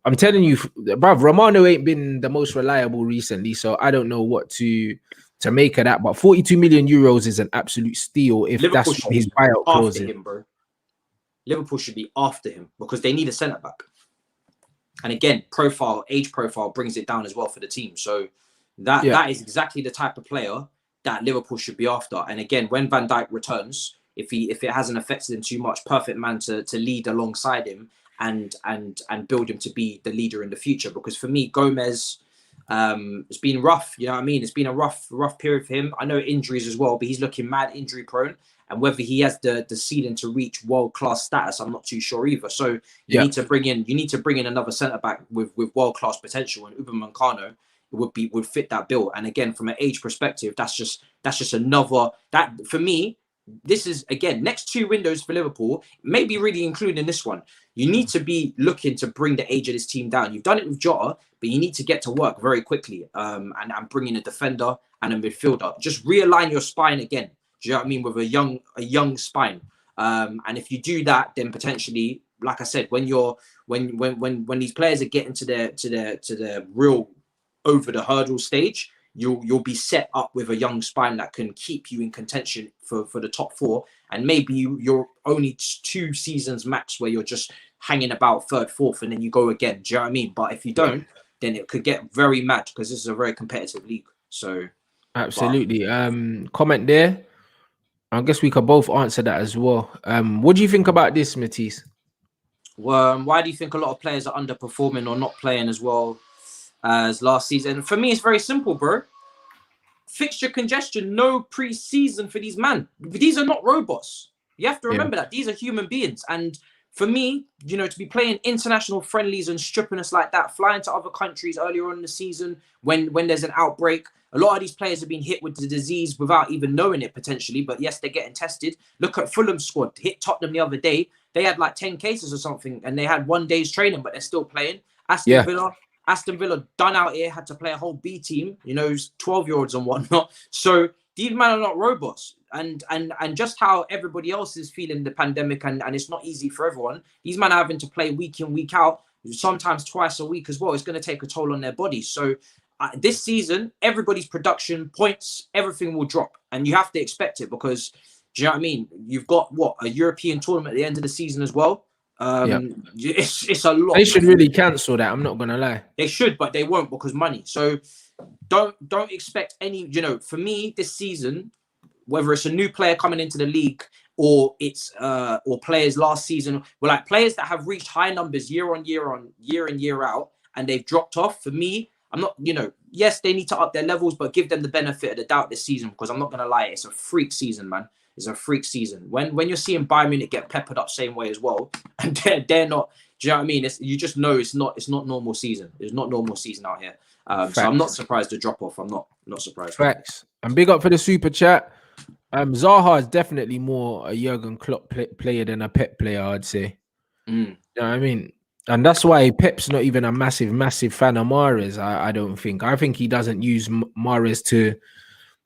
I'm telling you, bruv, Romano ain't been the most reliable recently, so I don't know what to make of that. But 42 million euros is an absolute steal if Liverpool that's his buyout clause. Liverpool should be after him because they need a centre back. And again, age profile brings it down as well for the team. So that is exactly the type of player that Liverpool should be after. And again, when Van Dijk returns, if it hasn't affected him too much, perfect man to lead alongside him. And build him to be the leader in the future. Because for me, Gomez, it's been rough. You know what I mean? It's been a rough period for him. I know injuries as well, but he's looking mad injury prone. And whether he has the ceiling to reach world class status, I'm not too sure either. So you need to bring in another centre back with world class potential. And Upamecano would fit that bill. And again, from an age perspective, that's just that's just another, that for me, this is, again, next 2 windows for Liverpool, maybe really including this one. You need to be looking to bring the age of this team down. You've done it with Jota, but you need to get to work very quickly and bring in a defender and a midfielder. Just realign your spine again. Do you know what I mean? With a young spine. And if you do that, then potentially, like I said, when these players are getting to their real over the hurdle stage, you'll be set up with a young spine that can keep you in contention for the top 4. And maybe you're only 2 seasons max where you're just hanging about 3rd, 4th, and then you go again. Do you know what I mean? But if you don't, then it could get very mad because this is a very competitive league. So absolutely. Comment there. I guess we could both answer that as well. What do you think about this, Matisse? Why do you think a lot of players are underperforming or not playing as well as last season? For me, it's very simple, bro. Fixture congestion, no pre-season for these men. These are not robots. You have to remember that. These are human beings. And for me, you know, to be playing international friendlies and stripping us like that, flying to other countries earlier on in the season when there's an outbreak, a lot of these players have been hit with the disease without even knowing it potentially. But yes, they're getting tested. Look at Fulham's squad. Hit Tottenham the other day. They had like 10 cases or something and they had 1 day's training, but they're still playing. Aston Villa done out here, had to play a whole B team, you know, 12-year-olds and whatnot. So these men are not robots. And just how everybody else is feeling the pandemic and it's not easy for everyone. These men are having to play week in, week out, sometimes twice a week as well. It's going to take a toll on their bodies. So this season, everybody's production, points, everything will drop. And you have to expect it because, do you know what I mean? You've got, a European tournament at the end of the season as well. It's a lot. They should really cancel that. I'm not gonna lie. They should, but they won't because money. So don't expect any. You know, for me this season, whether it's a new player coming into the league or it's or players last season, well, like players that have reached high numbers year in year out, and they've dropped off. For me, I'm not. You know, yes, they need to up their levels, but give them the benefit of the doubt this season because I'm not gonna lie, it's a freak season, man. It's a freak season. When you're seeing Bayern Munich get peppered up same way as well, and they're not. Do you know what I mean? You just know it's not normal season. It's not normal season out here. So I'm not surprised the drop off. I'm not surprised. Facts. And big up for the super chat. Zaha is definitely more a Jurgen Klopp player than a Pep player, I'd say. You know what I mean? And that's why Pep's not even a massive fan of Mahrez. I don't think. I think he doesn't use Mahrez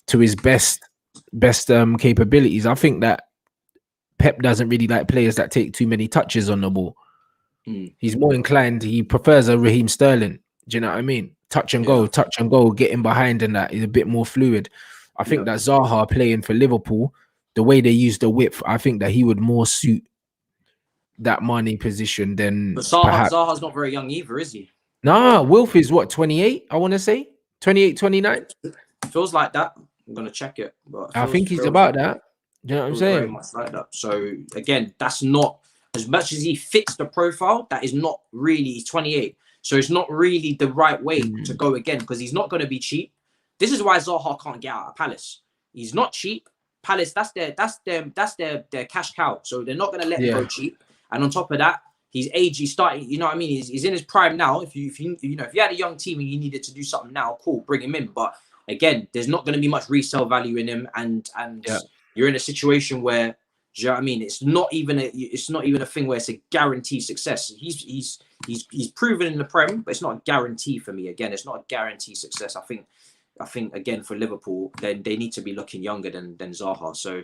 to his best capabilities. I think that Pep doesn't really like players that take too many touches on the ball. He's more inclined. He prefers a Raheem Sterling. Do you know what I mean? Touch and go, getting behind, and that is a bit more fluid. I think that Zaha playing for Liverpool, the way they use the width, I think that he would more suit that Mane position than. But Zaha's not very young either, is he? Nah, Wilf is what, 28? I want to say 28, 29. Feels like that. I'm gonna check it, but I think he's about that. You know what I'm saying? Very much like that. So again, that's not as much as he fits the profile. That is not really. He's 28, so it's not really the right way to go again because he's not going to be cheap. This is why Zaha can't get out of Palace. He's not cheap. Palace, that's their cash cow. So they're not going to let him go cheap. And on top of that, he's age. He's starting. You know what I mean? He's in his prime now. If you had a young team and you needed to do something now, cool, bring him in. But again, there's not going to be much resale value in him, and you're in a situation where, do you know what I mean? It's not even a thing where it's a guaranteed success. He's proven in the Prem, but it's not a guarantee for me. Again, it's not a guaranteed success. I think again for Liverpool, then they need to be looking younger than Zaha. So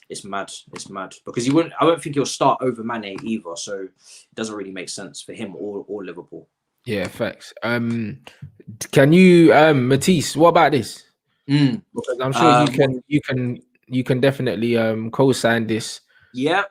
it's mad. It's mad because I don't think he'll start over Mane either. So it doesn't really make sense for him or Liverpool. Yeah, facts. Can you, Matisse? What about this? Because I'm sure you can definitely co-sign this. Yeah.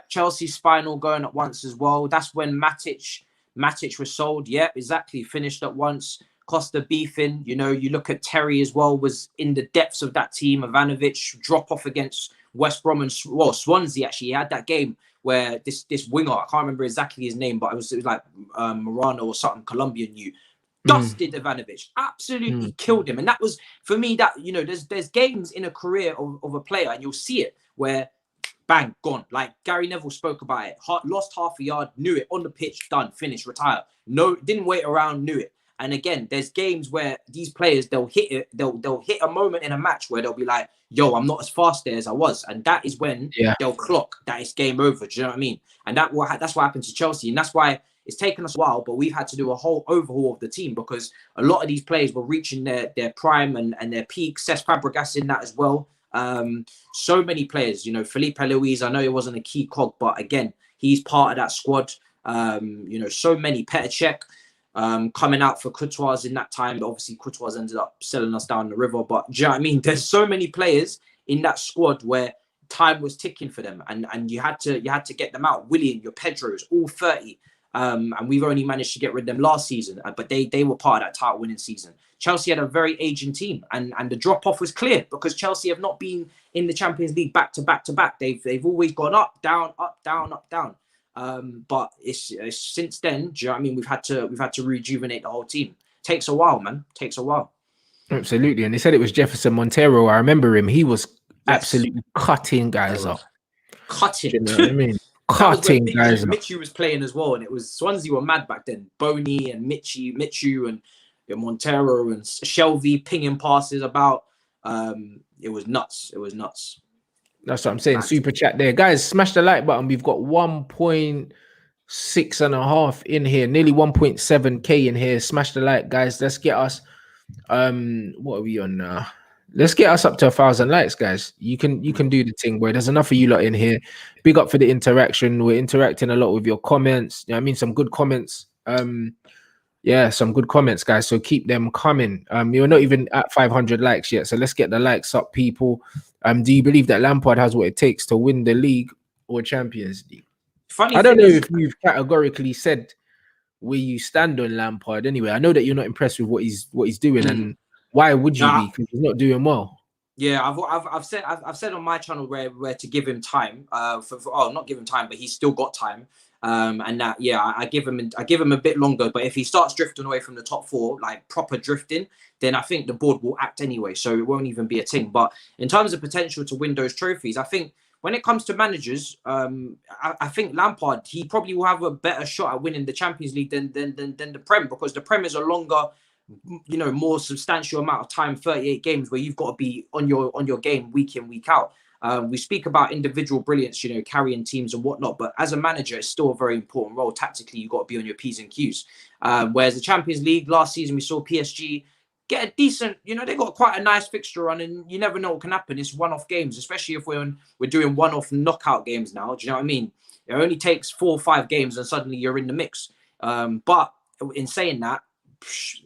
Chelsea spinal going at once as well. That's when Matic was sold. Yeah, exactly. Finished at once. Costa beefing. You know, you look at Terry as well. Was in the depths of that team. Ivanovic drop off against West Brom and Swansea. Actually, he had that game where this winger, I can't remember exactly his name, but it was like Morano or something, Colombian you. Dusted Ivanovic, absolutely killed him. And that was, for me, that, you know, there's games in a career of a player, and you'll see it, where bang, gone. Like Gary Neville spoke about it. Lost half a yard, knew it, on the pitch, done, finished, retired. No, didn't wait around, knew it. And again, there's games where these players, they'll hit it, they'll hit a moment in a match where they'll be like, yo, I'm not as fast there as I was. And that is when they'll clock that it's game over. Do you know what I mean? And that's what happened to Chelsea. And that's why it's taken us a while, but we've had to do a whole overhaul of the team because a lot of these players were reaching their prime and their peak. Cesc Fabregas in that as well. So many players, you know, Felipe Luis, I know it wasn't a key cog, but again, he's part of that squad. You know, so many. Petr Cech coming out for Courtois in that time, but obviously Courtois ended up selling us down the river. But do you know what I mean? There's so many players in that squad where time was ticking for them, and you had to get them out. Willian, your Pedros, all 30. And we've only managed to get rid of them last season, but they were part of that title winning season. Chelsea had a very aging team, and the drop off was clear because Chelsea have not been in the Champions League back to back to back. They've always gone up, down, up, down, up, down. But it's since then, do you know what I mean? We've had to rejuvenate the whole team. Takes a while, man. Takes a while. Absolutely. And they said it was Jefferson Montero. I remember him. He was absolutely cutting guys up. Cutting. Do you know what I mean? Cutting guys up. Michu was playing as well, and it was Swansea were mad back then. Boney and Michu and Montero and Shelvey pinging passes about. It was nuts. It was nuts. That's what I'm saying. Super chat there. Guys, smash the like button. We've got 1.6.5 in here, nearly 1.7k in here. Smash the like, guys. Let's get us what are we on now? Let's get us up to 1,000 likes, guys. You can do the thing where there's enough of you lot in here. Big up for the interaction. We're interacting a lot with your comments. You know what I mean? Some good comments. Yeah, some good comments, guys. So keep them coming. You're not even at 500 likes yet. So let's get the likes up, people. Do you believe that Lampard has what it takes to win the league or Champions League? I don't know if you've categorically said where you stand on Lampard. Anyway, I know that you're not impressed with what he's doing, and why would you be? Because he's not doing well. Yeah, I've said on my channel where to give him time. Not give him time, but he's still got time. And that, yeah, I give him a bit longer. But if he starts drifting away from the top four, like proper drifting, then I think the board will act anyway. So it won't even be a thing. But in terms of potential to win those trophies, I think when it comes to managers, I think Lampard, he probably will have a better shot at winning the Champions League than the Prem, because the Prem is a longer, you know, more substantial amount of time, 38 games where you've got to be on your game week in, week out. We speak about individual brilliance, you know, carrying teams and whatnot, but as a manager, it's still a very important role. Tactically, you've got to be on your P's and Q's. Whereas the Champions League last season, we saw PSG get a decent, you know, they got quite a nice fixture run, and you never know what can happen. It's one-off games, especially if we're doing one-off knockout games now. Do you know what I mean? It only takes 4 or 5 games and suddenly you're in the mix. But in saying that,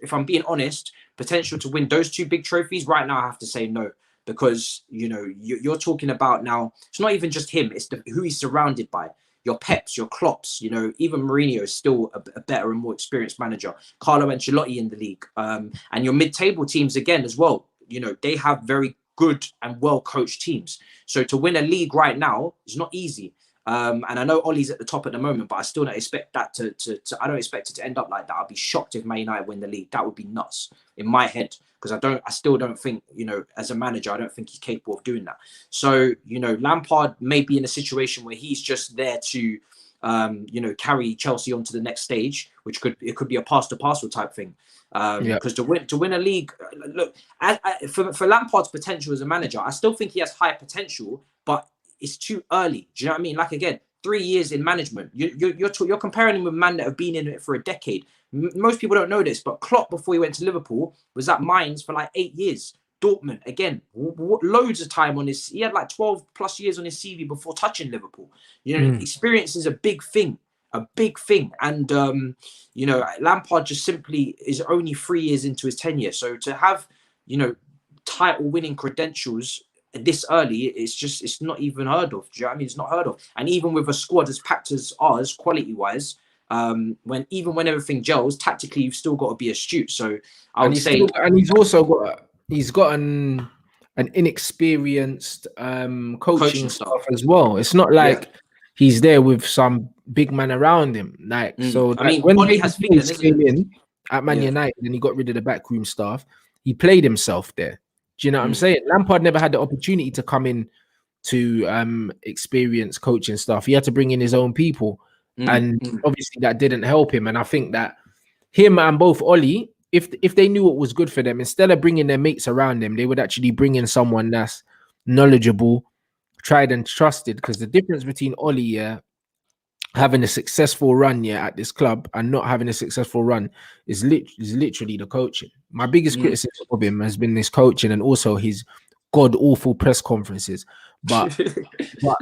if I'm being honest, potential to win those 2 big trophies right now, I have to say no. Because, you know, you're talking about now, it's not even just him, it's who he's surrounded by. Your Peps, your Klopps, you know, even Mourinho is still a better and more experienced manager. Carlo Ancelotti in the league. And your mid-table teams again as well. You know, they have very good and well-coached teams. So to win a league right now is not easy. And I know Ollie's at the top at the moment, but I still don't expect that I don't expect it to end up like that. I'd be shocked if Man United win the league. That would be nuts in my head, because I still don't think, you know, as a manager, I don't think he's capable of doing that. So, you know, Lampard may be in a situation where he's just there to, you know, carry Chelsea on to the next stage, which could be a pass to parcel type thing. Because to win a league, look, for Lampard's potential as a manager, I still think he has high potential, but it's too early. Do you know what I mean? Like, again, 3 years in management. You're comparing him with men that have been in it for a decade. Most people don't know this, but Klopp, before he went to Liverpool, was at Mainz for like 8 years. Dortmund, again, loads of time on his. He had like 12 plus years on his CV before touching Liverpool. You know, experience is a big thing. And you know, Lampard just simply is only 3 years into his tenure. So to have, you know, title winning credentials this early, it's not even heard of. Do you know what I mean? It's not heard of. And even with a squad as packed as ours, quality wise, when everything gels, tactically you've still got to be astute. So I would say, and he's got an inexperienced coaching staff as well. It's not like he's there with some big man around him. So I mean, when Ollie has fingers, came in at Man United and he got rid of the backroom staff, he played himself there. Do you know what I'm saying? Lampard never had the opportunity to come in to experience coaching stuff. He had to bring in his own people. And obviously that didn't help him. And I think that him and both Ollie if they knew what was good for them, instead of bringing their mates around them, they would actually bring in someone that's knowledgeable, tried and trusted. Because the difference between Ollie, yeah, having a successful run, yeah, at this club and not having a successful run is literally the coaching. My biggest criticism of him has been his coaching and also his god awful press conferences. But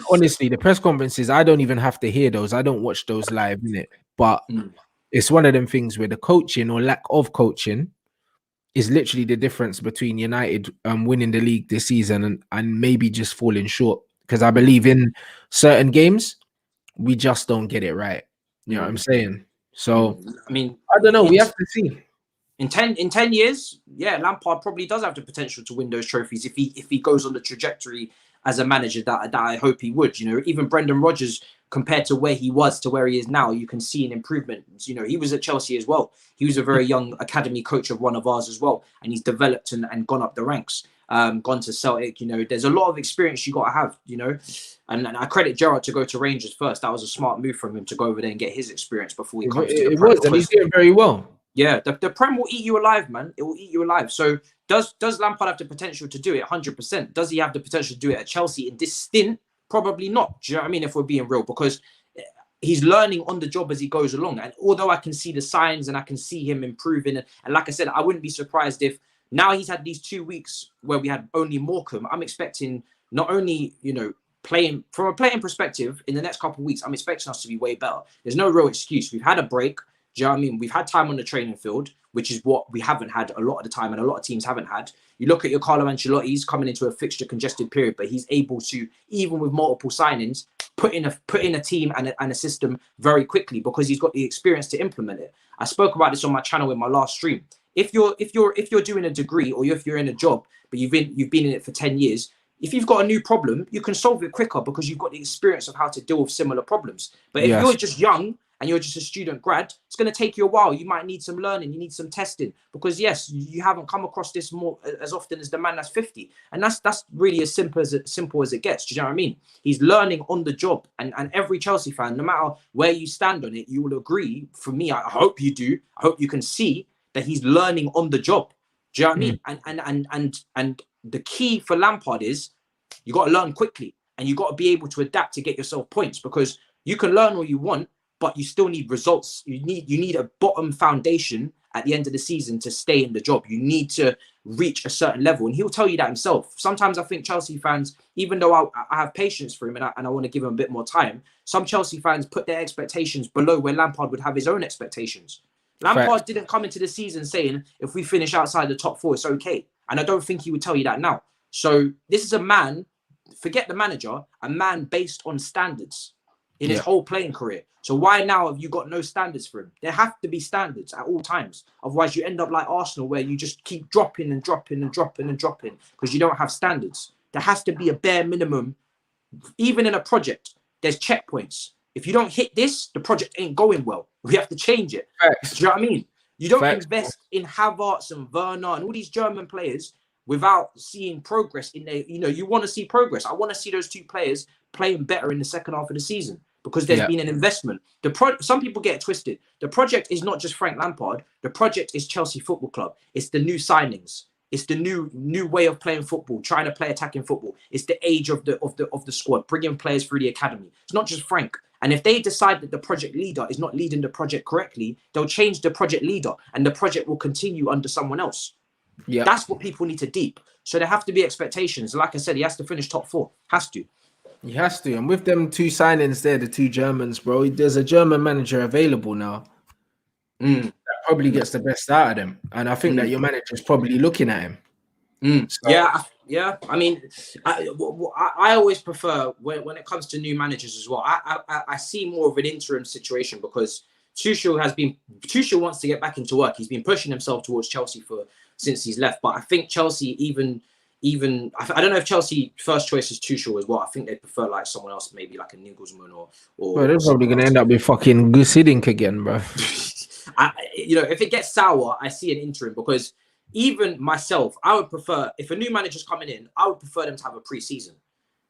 honestly, the press conferences, I don't even have to hear those. I don't watch those live, innit? But it's one of them things where the coaching or lack of coaching is literally the difference between United winning the league this season and maybe just falling short. Because I believe in certain games, we just don't get it right. You know what I'm saying? So, I mean, I don't know. We have to see. In 10 years, yeah, Lampard probably does have the potential to win those trophies if he goes on the trajectory as a manager that I hope he would. You know, even Brendan Rodgers, compared to where he was to where he is now, you can see an improvement. You know, he was at Chelsea as well. He was a very young academy coach of one of ours as well, and he's developed and gone up the ranks. Gone to Celtic. You know, there's a lot of experience you got to have. You know, and I credit Gerrard to go to Rangers first. That was a smart move from him to go over there and get his experience before he comes to the Prem. And he's doing very well. Yeah, the Prem will eat you alive, man. It will eat you alive. So does Lampard have the potential to do it? 100%. Does he have the potential to do it at Chelsea in this stint? Probably not. Do you know what I mean? If we're being real, because he's learning on the job as he goes along. And although I can see the signs and I can see him improving, and like I said, I wouldn't be surprised if now he's had these 2 weeks where we had only Morecambe. I'm expecting not only, you know, playing from a playing perspective in the next couple of weeks, I'm expecting us to be way better. There's no real excuse. We've had a break. Do you know what I mean? We've had time on the training field, which is what we haven't had a lot of the time, and a lot of teams haven't had. You look at your Carlo Ancelotti's coming into a fixture congested period, but he's able to, even with multiple signings, put in a team and a system very quickly because he's got the experience to implement it. I spoke about this on my channel in my last stream. If you're doing a degree or if you're in a job, but you've been in it for 10 years, if you've got a new problem, you can solve it quicker because you've got the experience of how to deal with similar problems. But if you're just young and you're just a student grad, it's going to take you a while. You might need some learning. You need some testing because, yes, you haven't come across this more as often as the man that's 50. And that's really as simple as it gets. Do you know what I mean? He's learning on the job. And every Chelsea fan, no matter where you stand on it, you will agree, for me, I hope you do. I hope you can see that he's learning on the job. Do you know what I mean? And the key for Lampard is you got to learn quickly and you got to be able to adapt to get yourself points because you can learn all you want, but you still need results. You need a bottom foundation at the end of the season to stay in the job. You need to reach a certain level, and he'll tell you that himself. Sometimes I think Chelsea fans, even though I have patience for him and I want to give him a bit more time, some Chelsea fans put their expectations below where Lampard would have his own expectations. Lampard didn't come into the season saying, if we finish outside the top 4, it's okay. And I don't think he would tell you that now. So this is a man, forget the manager, a man based on standards in his whole playing career. So why now have you got no standards for him? There have to be standards at all times. Otherwise, you end up like Arsenal, where you just keep dropping and dropping and dropping and dropping because you don't have standards. There has to be a bare minimum. Even in a project, there's checkpoints. If you don't hit this, the project ain't going well. We have to change it. Do you know what I mean? You don't invest in Havertz and Werner and all these German players without seeing progress in their, you know, you want to see progress. I want to see those two players playing better in the second half of the season because there's been an investment. Some people get it twisted. The project is not just Frank Lampard. The project is Chelsea Football Club. It's the new signings. It's the new way of playing football, trying to play attacking football. It's the age of the squad, bringing players through the academy. It's not just Frank. And if they decide that the project leader is not leading the project correctly, they'll change the project leader and the project will continue under someone else. Yeah, that's what people need to deep. So there have to be expectations. Like I said, he has to finish top 4. Has to. He has to. And with them 2 signings there, the 2 Germans, bro, there's a German manager available now. That probably gets the best out of them. And I think that your manager's probably looking at him. So, yeah. I mean, I always prefer when it comes to new managers as well. I see more of an interim situation because Tuchel wants to get back into work. He's been pushing himself towards Chelsea since he's left. But I think Chelsea even I don't know if Chelsea first choice is Tuchel as well. I think they prefer like someone else, maybe like a Nagelsmann or. Well, they're probably going to end up with fucking Gus Hiddink again, bro. If it gets sour, I see an interim because even myself, I would prefer, if a new manager's coming in, I would prefer them to have a pre-season.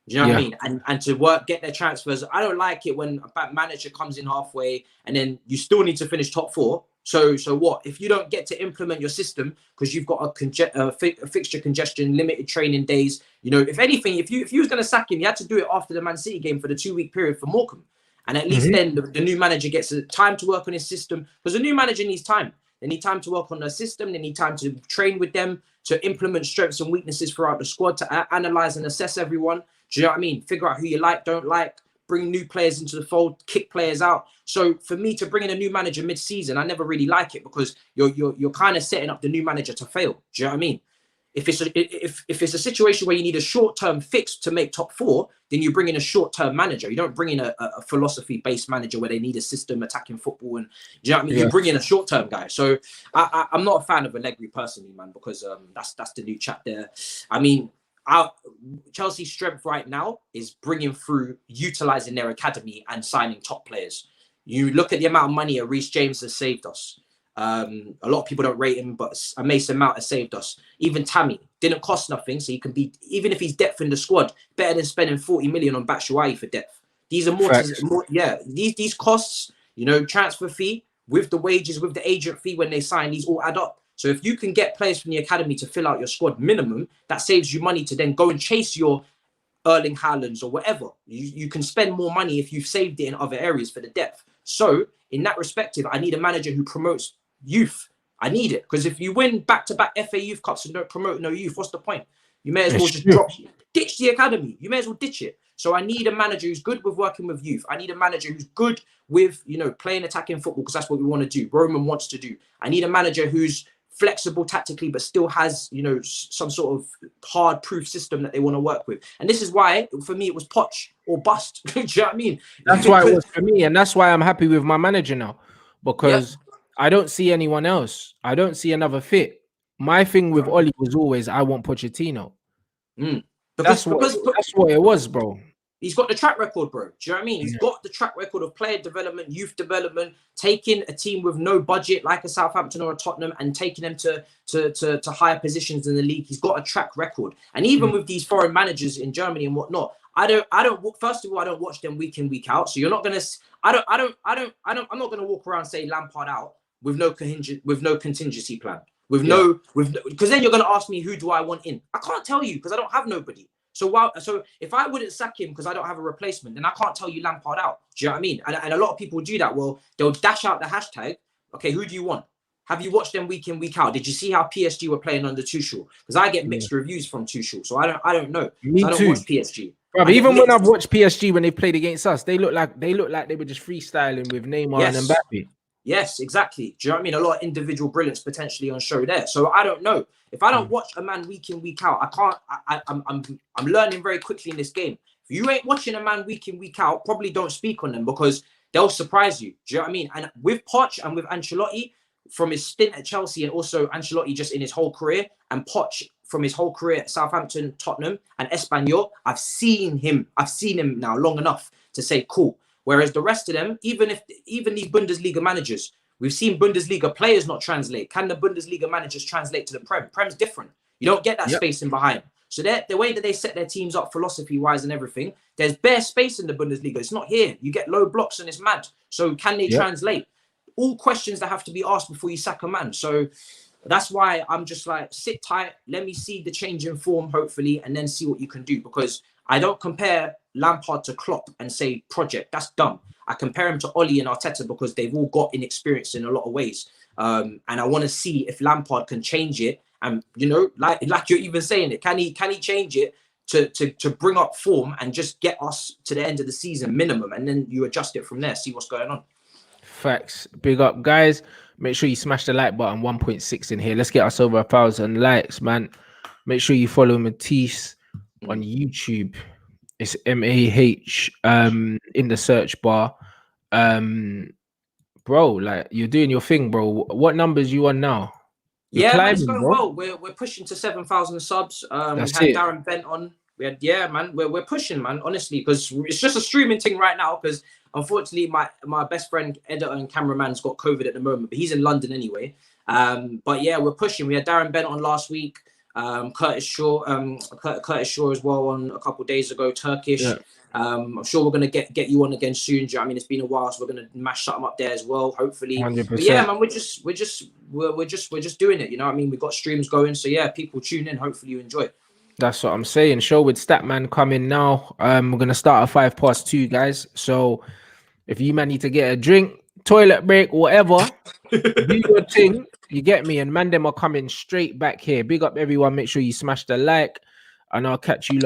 Do you know what I mean? And to get their transfers. I don't like it when a bad manager comes in halfway and then you still need to finish top 4. So what if you don't get to implement your system because you've got a fixture congestion, limited training days? You know, if anything, if you was going to sack him, you had to do it after the Man City game for the 2-week period for Morecambe, and at least then the new manager gets time to work on his system, because the new manager needs time. They need time to work on their system. They need time to train with them, to implement strengths and weaknesses throughout the squad, to analyze and assess everyone. Do you know what I mean? Figure out who you like, don't like. Bring new players into the fold, kick players out. So for me to bring in a new manager mid-season, I never really like it, because you're kind of setting up the new manager to fail. Do you know what I mean? If it's a situation where you need a short-term fix to make top 4, then you bring in a short-term manager. You don't bring in a philosophy-based manager where they need a system attacking football. And do you know what I mean? Yeah. You bring in a short-term guy. So I'm not a fan of Allegri personally, man, because that's the new chat there. I mean, Chelsea's strength right now is bringing through, utilizing their academy and signing top players. You look at the amount of money Reece James has saved us. A lot of people don't rate him, but Mason Mount has saved us. Even Tammy didn't cost nothing, so he can be, even if he's depth in the squad, better than spending 40 million on Batshuayi for depth. These are these costs, you know, transfer fee with the wages, with the agent fee when they sign, these all add up. So if you can get players from the academy to fill out your squad minimum, that saves you money to then go and chase your Erling Haalands or whatever. You can spend more money if you've saved it in other areas for the depth. So in that perspective, I need a manager who promotes youth. I need it, because if you win back-to-back FA Youth Cups and don't promote no youth, what's the point? You may as well just ditch the academy. You may as well ditch it. So I need a manager who's good with working with youth. I need a manager who's good with, you know, playing attacking football, because that's what we want to do. Roman wants to do. I need a manager who's flexible tactically, but still has, you know, some sort of hard proof system that they want to work with. And this is why, for me, it was Poch or bust. Do you know what I mean? That's why it was for me, and that's why I'm happy with my manager now, because I don't see anyone else. I don't see another fit. My thing with Oli was always, I want Pochettino. That's what it was, bro. He's got the track record, bro. Do you know what I mean? He's got the track record of player development, youth development, taking a team with no budget like a Southampton or a Tottenham and taking them to higher positions in the league. He's got a track record. And even with these foreign managers in Germany and whatnot, first of all, I don't watch them week in, week out. So you're not gonna, I'm not gonna walk around and say Lampard out with no contingency plan. Because then you're gonna ask me, who do I want in? I can't tell you, because I don't have nobody. So if I wouldn't sack him because I don't have a replacement, then I can't tell you Lampard out. Do you know what I mean? And a lot of people do that. Well, they'll dash out the hashtag. Okay, who do you want? Have you watched them week in, week out? Did you see how PSG were playing under Tuchel? Because I get mixed reviews from Tuchel, so I don't know. Me I don't too. watch PSG. Bro, even when I've watched PSG when they played against us, they look like they were just freestyling with Neymar and Mbappe. Yes, exactly. Do you know what I mean? A lot of individual brilliance potentially on show there. So I don't know. If I don't watch a man week in, week out, I can't. I'm learning very quickly in this game. If you ain't watching a man week in, week out, probably don't speak on them, because they'll surprise you. Do you know what I mean? And with Poch and with Ancelotti, from his stint at Chelsea, and also Ancelotti just in his whole career, and Poch from his whole career at Southampton, Tottenham, and Espanyol, I've seen him now long enough to say cool. Whereas the rest of them, even these Bundesliga managers, we've seen Bundesliga players not translate. Can the Bundesliga managers translate to the Prem? Prem's different. You don't get that space in behind. So the way that they set their teams up philosophy-wise and everything, there's bare space in the Bundesliga. It's not here. You get low blocks and it's mad. So can they translate? All questions that have to be asked before you sack a man. So that's why I'm just like, sit tight. Let me see the change in form, hopefully, and then see what you can do. Because I don't compare Lampard to Klopp and say project. That's dumb. I compare him to Oli and Arteta because they've all got inexperience in a lot of ways. And I want to see if Lampard can change it. And, you know, like you're even saying it, can he change it to bring up form and just get us to the end of the season minimum? And then you adjust it from there, see what's going on. Facts. Big up, guys. Make sure you smash the like button. 1.6 in here. Let's get us over 1,000 likes, man. Make sure you follow Matisse on YouTube. It's MAH in the search bar. Bro, like, you're doing your thing, bro. What numbers you on now? You're climbing, it's going bro. well. We're pushing to 7,000 subs. We had it. Darren Bent on. We had, man, we're pushing, man, honestly, because it's just a streaming thing right now. Because unfortunately, my best friend, editor and cameraman's got COVID at the moment, but he's in London anyway. But yeah, we're pushing. We had Darren Bent on last week. Curtis Shaw as well on a couple of days ago, Turkish. Yeah. I'm sure we're gonna get you on again soon. Do you know what I mean? It's been a while, so we're gonna mash something up there as well, hopefully. 100%. But yeah, man, we're just doing it. You know what I mean? We've got streams going, so yeah, people tune in. Hopefully you enjoy. That's what I'm saying. Show with Statman coming now. We're gonna start at 2:05, guys. So if you man need to get a drink, toilet break, whatever, do your thing. You get me? And man, them are coming straight back here. Big up everyone. Make sure you smash the like, and I'll catch you.